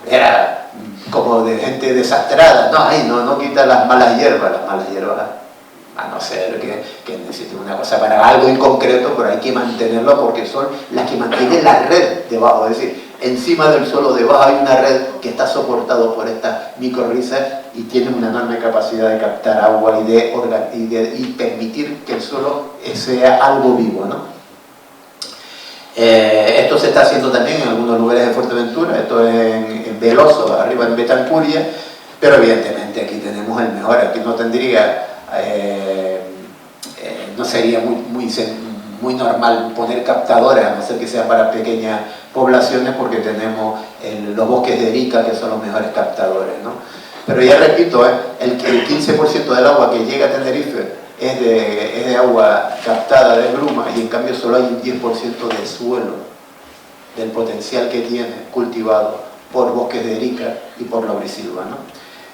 era como de gente desastrada, no quita las malas hierbas, a no ser que necesite una cosa para algo en concreto, pero hay que mantenerlo porque son las que mantienen la red debajo. Es decir, encima del suelo debajo hay una red que está soportado por estas micorrizas, y tienen una enorme capacidad de captar agua y permitir que el suelo sea algo vivo, ¿no? Esto se está haciendo también en algunos lugares de Fuerteventura. Esto es en Veloso, arriba en Betancuria, pero evidentemente aquí tenemos el mejor. Aquí no tendría, no sería muy normal poner captadores, a no ser que sea para pequeñas poblaciones, porque tenemos los bosques de Erika, que son los mejores captadores, ¿no? Pero ya repito, el 15% del agua que llega a Tenerife es de agua captada de bruma, y en cambio solo hay un 10% de suelo, del potencial que tiene cultivado por bosques de Erika y por laurisilva, ¿no?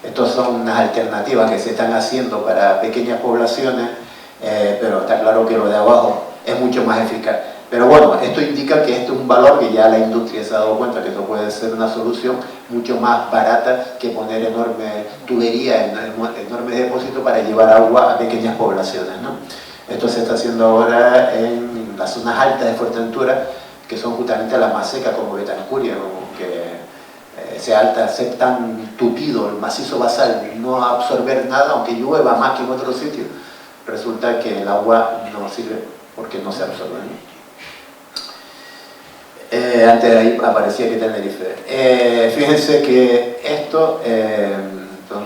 Estas son unas alternativas que se están haciendo para pequeñas poblaciones, pero está claro que lo de abajo es mucho más eficaz. Pero bueno, esto indica que esto es un valor que ya la industria se ha dado cuenta, que esto puede ser una solución mucho más barata que poner enormes tuberías, enormes depósitos para llevar agua a pequeñas poblaciones, ¿no? Esto se está haciendo ahora en las zonas altas de Fuerteventura, que son justamente las más secas, como Betancuria, como que sea alta, ser tan tupido el macizo basal y no absorber nada, aunque llueva más que en otros sitios, resulta que el agua no sirve porque no se absorbe, ¿no? Antes de ahí aparecía que Tenerife. Fíjense que esto son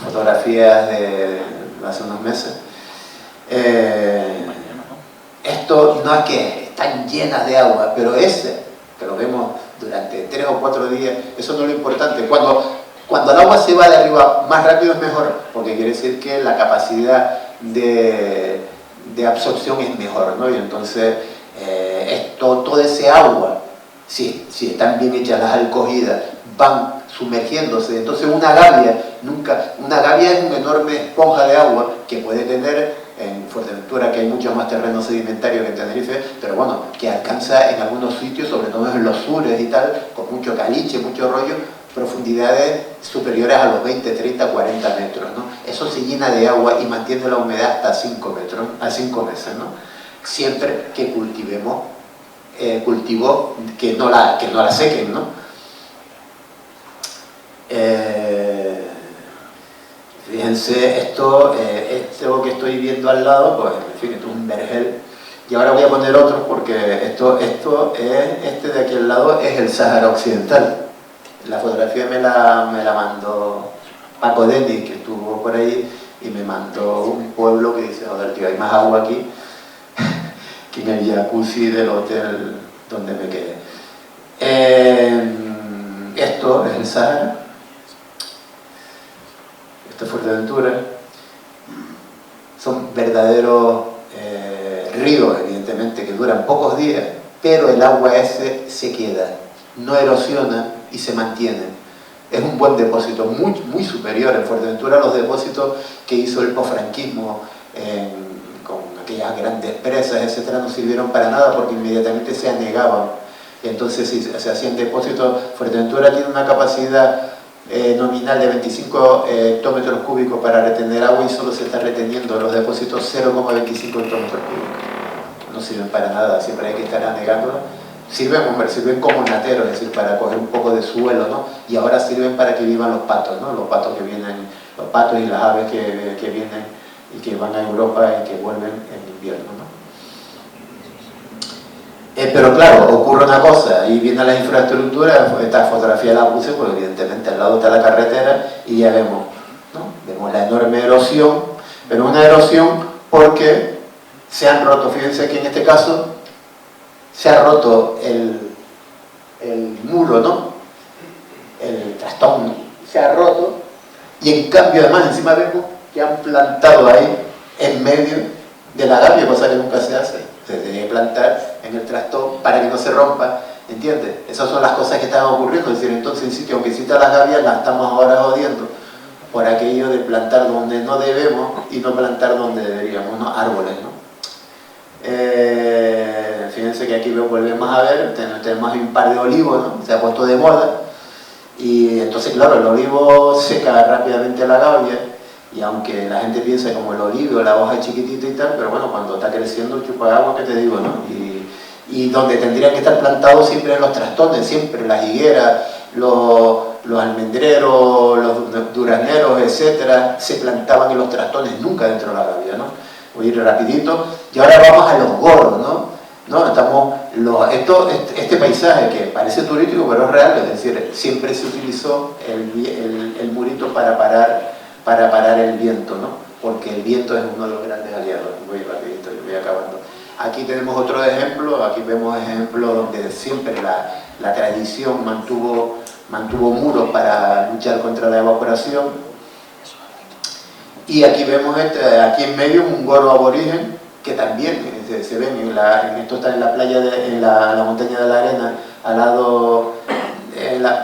fotografías de hace unos meses. Esto no es que están llenas de agua, pero que lo vemos durante 3 o 4 días, eso no es lo importante. Cuando el agua se va de arriba más rápido es mejor, porque quiere decir que la capacidad de absorción es mejor, ¿no? Y entonces todo ese agua, si están bien hechas las alcogidas, van sumergiéndose. Entonces una gavia es una enorme esponja de agua que puede tener en Fuerteventura, que hay mucho más terreno sedimentario que en Tenerife, pero bueno, que alcanza en algunos sitios, sobre todo en los sures y tal, con mucho caliche, mucho rollo, profundidades superiores a los 20, 30, 40 metros, ¿no? Eso se llena de agua y mantiene la humedad hasta 5 metros, a 5 meses, ¿no? Siempre que cultivemos cultivos que no la sequen, ¿no? Fíjense, esto que estoy viendo al lado, pues en fin, esto es un vergel. Y ahora voy a poner otros porque esto es, este de aquí al lado es el Sáhara Occidental. La fotografía me la mandó Paco Denis, que estuvo por ahí, y me mandó un pueblo que dice, joder, tío, hay más agua aquí que en el jacuzzi del hotel donde me quedé. Esto es el Sáhara. Esto es Fuerteventura. Son verdaderos ríos, evidentemente, que duran pocos días, pero el agua ese se queda, no erosiona y se mantiene. Es un buen depósito, muy superior en Fuerteventura a los depósitos que hizo el posfranquismo con aquellas grandes presas, etcétera, no sirvieron para nada porque inmediatamente se anegaban. Entonces, si se hacían depósitos, Fuerteventura tiene una capacidad nominal de 25 hectómetros cúbicos para retener agua y solo se está reteniendo los depósitos 0,25 hectómetros cúbicos. No sirven para nada, siempre hay que estar anegándolos. Sirven como nateros, es decir, para coger un poco de suelo, ¿no? Y ahora sirven para que vivan los patos, ¿no? Los patos que vienen, los patos y las aves que vienen y que van a Europa y que vuelven en invierno, ¿no? Pero claro, ocurre una cosa, ahí vienen las infraestructuras, esta fotografía la puse, pues evidentemente al lado está la carretera y ya vemos, ¿no? Vemos la enorme erosión, pero una erosión porque se han roto, fíjense que en este caso se ha roto el muro, ¿no? El trastón, ¿no? Se ha roto y en cambio además encima vemos que han plantado ahí en medio de la gavia, cosa que nunca se hace. Se tiene que plantar en el trastón para que no se rompa, ¿entiendes? Esas son las cosas que están ocurriendo, es decir, entonces en sitio, aunque exista las gavias, las estamos ahora jodiendo por aquello de plantar donde no debemos y no plantar donde deberíamos, ¿no? Árboles, ¿no? Fíjense que aquí volvemos a ver, tenemos un par de olivos, ¿no? Se ha puesto de moda y entonces claro, el olivo seca rápidamente la gavia y aunque la gente piensa como el olivo, la hoja es chiquitita y tal, pero bueno, cuando está creciendo chupa agua, ¿qué te digo, no? Y donde tendrían que estar plantados siempre en los trastones, siempre las higueras, los almendreros, los durazneros, etcétera, se plantaban en los trastones, nunca dentro de la gavia, ¿no? Voy a ir rapidito. Y ahora vamos a los goros, ¿no? Este paisaje que parece turístico, pero es real, es decir, siempre se utilizó el murito para parar el viento, ¿no? Porque el viento es uno de los grandes aliados. Voy rapidito, yo voy acabando. Aquí tenemos otro ejemplo, aquí vemos ejemplos donde siempre la tradición mantuvo muros para luchar contra la evaporación. Y aquí vemos, aquí en medio, un goro aborigen, que también se ven, esto está en la playa, en la montaña de la Arena, al lado,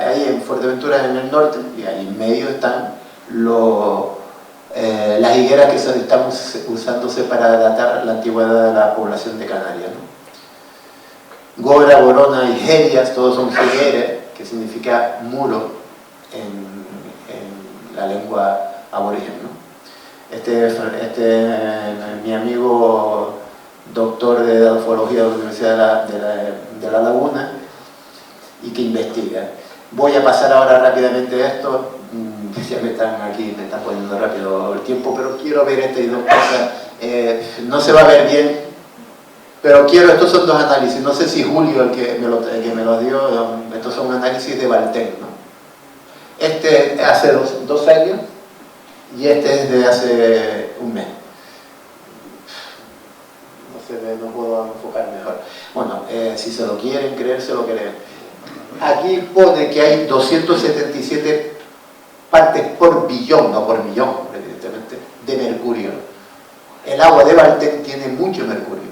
ahí en Fuerteventura, en el norte, y ahí en medio están las higueras que están usándose para datar la antigüedad de la población de Canarias, ¿no? Gora, Borona y Gerias, todos son higueras, que significa muro en la lengua aborigen, ¿no? Mi amigo doctor de edafología de la Universidad de La Laguna y que investiga. Voy a pasar ahora rápidamente esto, ya me están poniendo rápido el tiempo, pero quiero ver estas dos cosas. No se va a ver bien, pero estos son dos análisis, no sé si Julio el que me los dio, estos son análisis de Valtén, ¿no? Este hace dos años y este es de hace un mes. No puedo enfocar mejor. Bueno, si se lo quieren creer, se lo creen. Aquí pone que hay 277 partes por billón, no por millón, evidentemente, de mercurio. El agua de Valtén tiene mucho mercurio.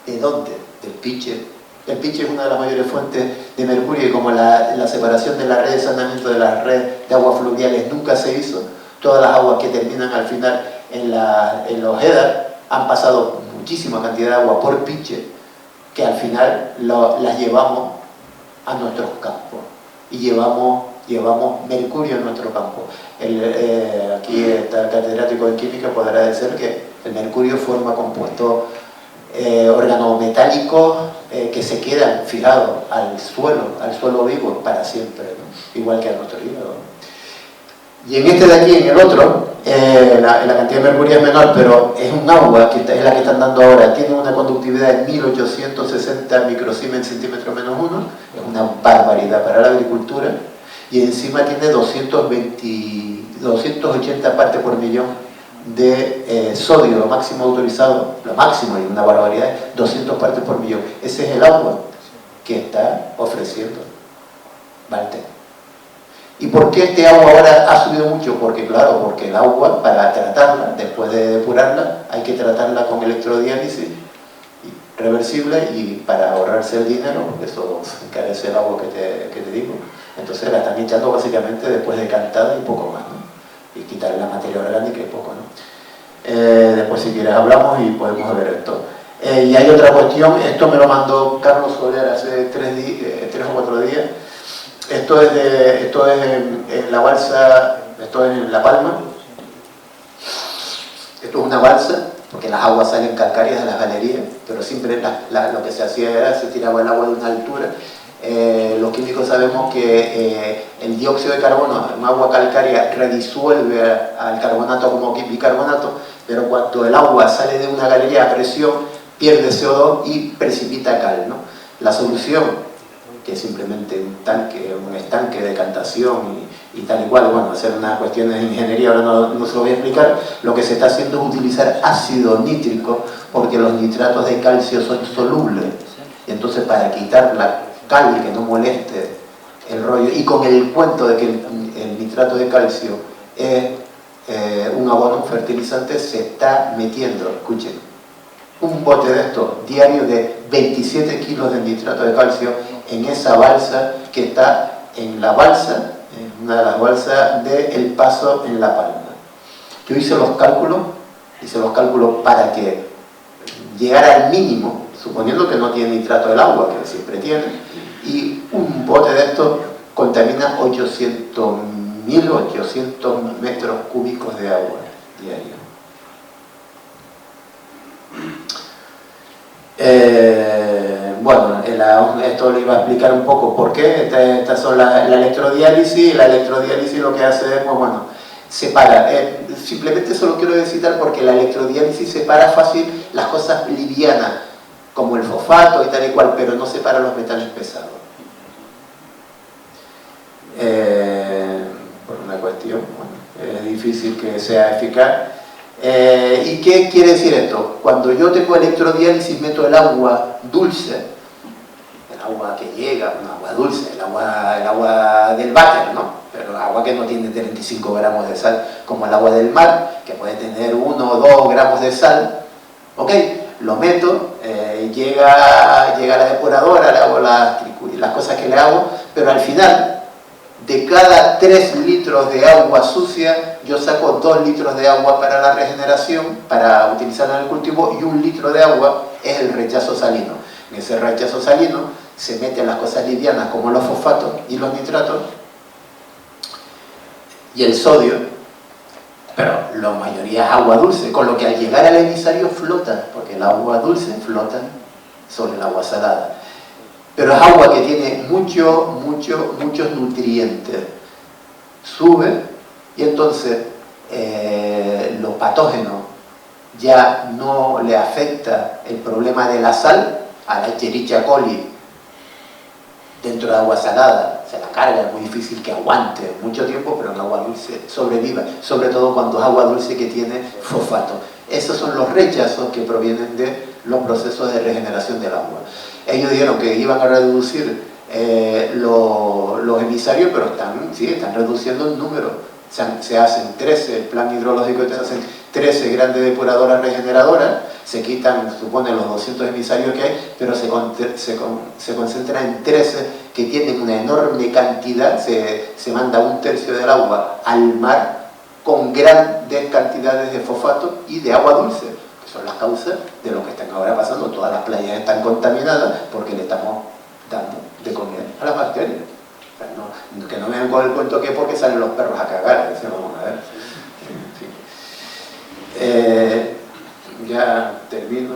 ¿De dónde? Del Piche, El pitche es una de las mayores fuentes de mercurio y como la separación de la red de saneamiento de la red de aguas fluviales nunca se hizo, todas las aguas que terminan al final en los headers han pasado muchísima cantidad de agua por pitche que al final las llevamos a nuestros campos y llevamos mercurio en nuestro campo. Aquí está el catedrático de química, podrá decir que el mercurio forma compuestos organometálicos que se quedan fijados al suelo vivo para siempre, ¿no? Igual que a nuestro hígado. Y en este de aquí, en el otro, la cantidad de mercurio es menor, pero es un agua, que es la que están dando ahora, tiene una conductividad de 1860 microsiemens centímetro menos 1, es una barbaridad para la agricultura, y encima tiene 280 partes por millón de sodio, lo máximo autorizado, lo máximo y una barbaridad, 200 partes por millón. Ese es el agua que está ofreciendo Valtec. ¿Y por qué este agua ahora ha subido mucho? Porque claro, porque el agua, para tratarla, después de depurarla, hay que tratarla con electrodiálisis reversible y para ahorrarse el dinero, porque eso encarece el agua que te digo, entonces la están echando básicamente después de cantada y poco más, ¿no? Y quitar la materia orgánica y poco, ¿no? Después si quieres hablamos y podemos ver esto. Y hay otra cuestión, esto me lo mandó Carlos Soler hace 3 o 4 días. Esto es en la balsa, esto es en La Palma. Esto es una balsa, porque las aguas salen calcáreas de las galerías, pero siempre lo que se hacía era, se tiraba el agua de una altura. Los químicos sabemos que el dióxido de carbono en agua calcárea redisuelve al carbonato como bicarbonato, pero cuando el agua sale de una galería a presión, pierde CO2 y precipita cal, ¿no? La solución, que es simplemente un estanque de decantación y tal y cual, bueno, hacer unas cuestiones de ingeniería, ahora no se lo voy a explicar, lo que se está haciendo es utilizar ácido nítrico, porque los nitratos de calcio son solubles, y entonces para quitar la cal y que no moleste el rollo, y con el cuento de que el nitrato de calcio es un abono, un fertilizante, se está metiendo, escuchen, un bote de esto diario de 27 kilos de nitrato de calcio en esa balsa que está en la balsa, en una de las balsas de El Paso en La Palma. Yo hice los cálculos para que llegara al mínimo, suponiendo que no tiene nitrato del agua, que siempre tiene, y un bote de esto contamina 800 metros cúbicos de agua diario. Bueno, esto le iba a explicar un poco por qué. Estas son la electrodiálisis, y la electrodiálisis lo que hace es, pues bueno, separa. Simplemente solo quiero citar porque la electrodiálisis separa fácil las cosas livianas, como el fosfato y tal y cual, pero no separa los metales pesados. Por una cuestión, bueno, es difícil que sea eficaz. ¿Y qué quiere decir esto? Cuando yo tengo electrodiálisis meto el agua dulce, el agua que llega, un agua dulce, el agua del váter, ¿no? Pero el agua que no tiene 35 gramos de sal, como el agua del mar, que puede tener 1 o 2 gramos de sal, ¿ok? Lo meto, llega a la depuradora, le hago las cosas que le hago, pero al final, de cada 3 litros de agua sucia, yo saco 2 litros de agua para la regeneración, para utilizarla en el cultivo, y 1 litro de agua es el rechazo salino. En ese rechazo salino se meten las cosas livianas como los fosfatos y los nitratos, y el sodio, pero la mayoría es agua dulce, con lo que al llegar al emisario flota, porque el agua dulce flota sobre el agua salada. Pero es agua que tiene muchos nutrientes. Sube y entonces los patógenos ya no le afecta el problema de la sal a la Escherichia coli dentro de agua salada. Se la carga, es muy difícil que aguante mucho tiempo, pero en agua dulce sobreviva, sobre todo cuando es agua dulce que tiene fosfato. Esos son los rechazos que provienen de los procesos de regeneración del agua. Ellos dijeron que iban a reducir los emisarios, pero están reduciendo el número. Se hacen 13, el plan hidrológico se hacen 13 grandes depuradoras regeneradoras, se quitan, supone, los 200 emisarios que hay, pero se concentra en 13 que tienen una enorme cantidad, se manda 1/3 del agua al mar con grandes cantidades de fosfato y de agua dulce, que son las causas de lo que están ahora pasando. Todas las playas están contaminadas porque le estamos dando de comer a las bacterias. O sea, que no me vengan con el cuento que porque salen los perros a cagar, eso vamos a ver. Ya termino.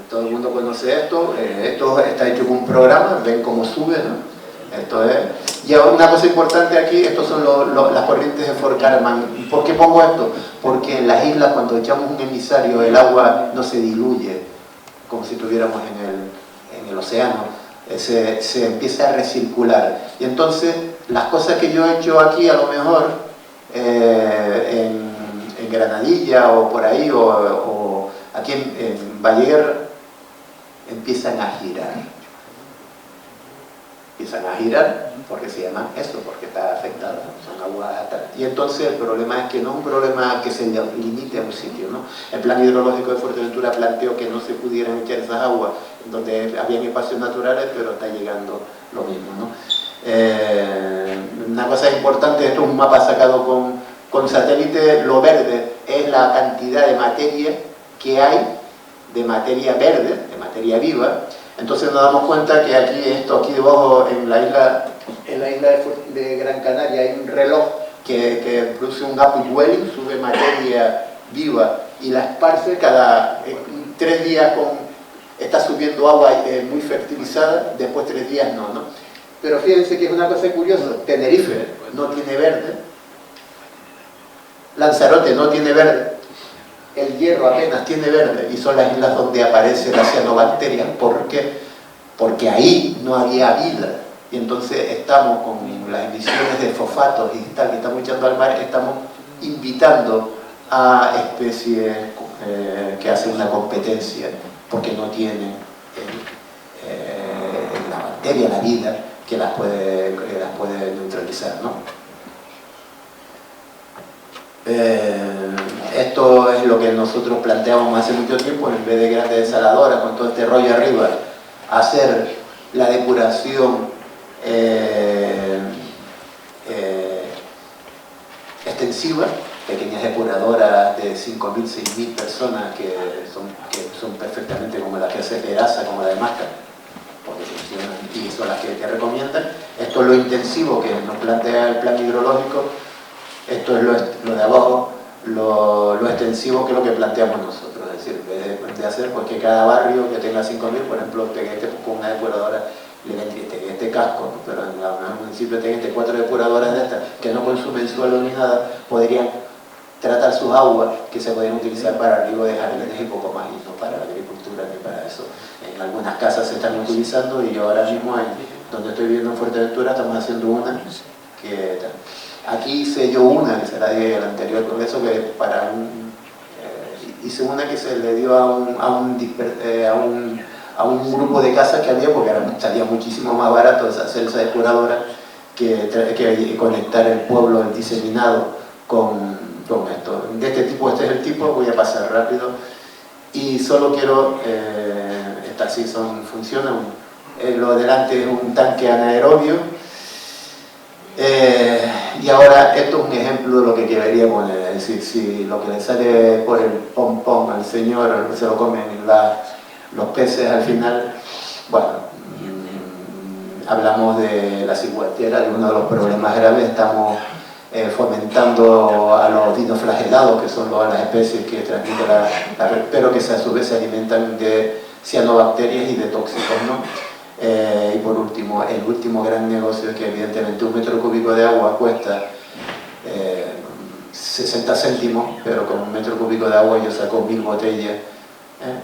Todo el mundo conoce esto. Esto está hecho con un programa, ven cómo sube, ¿no? Esto es. Y ahora una cosa importante aquí, estos son las corrientes de Fort Kármán. ¿Por qué pongo esto? Porque en las islas, cuando echamos un emisario, el agua no se diluye como si estuviéramos en el océano, se empieza a recircular. Y entonces las cosas que yo he hecho aquí, a lo mejor en Granadilla o por ahí, o aquí en Valleguer, empiezan a girar. Empiezan a girar porque se llaman eso, porque está afectada, son aguas. Y entonces el problema es que no es un problema que se limite a un sitio, ¿no? El plan hidrológico de Fuerteventura planteó que no se pudieran echar esas aguas donde habían espacios naturales, pero está llegando lo mismo, ¿no? Una cosa importante, esto es un mapa sacado con satélite. Lo verde es la cantidad de materia que hay, de materia verde, de materia viva. Entonces nos damos cuenta que aquí debajo, en la isla de Gran Canaria, hay un reloj que produce un upwelling, sube materia viva y la esparce cada 3 días está subiendo agua muy fertilizada, después 3 días no. Pero fíjense que es una cosa curiosa, Tenerife no tiene verde, Lanzarote no tiene verde, el Hierro apenas tiene verde, y son las islas donde aparece la cianobacteria. ¿Por qué? Porque ahí no había vida, y entonces estamos con las emisiones de fosfatos y tal que estamos echando al mar, estamos invitando a especies que hacen una competencia, porque no tienen la bacteria, la vida, que las puede neutralizar, ¿no? Esto es lo que nosotros planteamos hace mucho tiempo, en vez de grandes desaladoras con todo este rollo arriba, hacer la depuración extensiva, pequeñas depuradoras de 5.000, 6.000 personas que son perfectamente como las que hace Peraza, como la de Máscara, porque funcionan y son las que recomiendan. Esto es lo intensivo que nos plantea el plan hidrológico. Esto es lo de abajo, lo extensivo, que es lo que planteamos nosotros. Es decir, en vez de hacer pues que cada barrio que tenga 5.000, por ejemplo, Tegueste con una depuradora, este casco, ¿no? Pero en el municipio de Tegueste 4 depuradoras de estas que no consumen suelo ni nada, podrían tratar sus aguas que se podrían utilizar para riego de jardines y poco más, y no para la agricultura ni para eso. En algunas casas se están utilizando, y yo ahora mismo, donde estoy viviendo en Fuerteventura, estamos haciendo una que... Aquí hice yo una, que será del anterior congreso, que hice una que se le dio a un grupo de casas que había, porque salía muchísimo más barato hacer esa depuradora que conectar el pueblo, el diseminado, con esto. De este tipo, este es el tipo, voy a pasar rápido. Y solo quiero, estas sí funcionan. Lo delante es un tanque anaerobio. Y ahora esto es un ejemplo de lo que quería poner, es decir, si lo que le sale por el pompón al señor se lo comen los peces al final. Bueno, hablamos de la ciguatera, de uno de los problemas graves. Estamos fomentando a los dinoflagelados, que son las especies que transmiten pero que a su vez se alimentan de cianobacterias y de tóxicos, ¿no? Y por último, el último gran negocio es que evidentemente 1 metro cúbico de agua cuesta 60 céntimos, pero con 1 metro cúbico de agua yo saco 1000 botellas,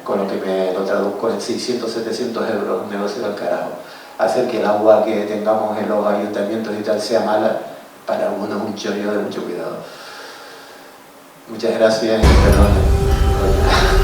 con lo que me lo traduzco en 600, 700 euros, un negocio del carajo. Hacer que el agua que tengamos en los ayuntamientos y tal sea mala, para algunos es un chollo de mucho cuidado. Muchas gracias y perdón.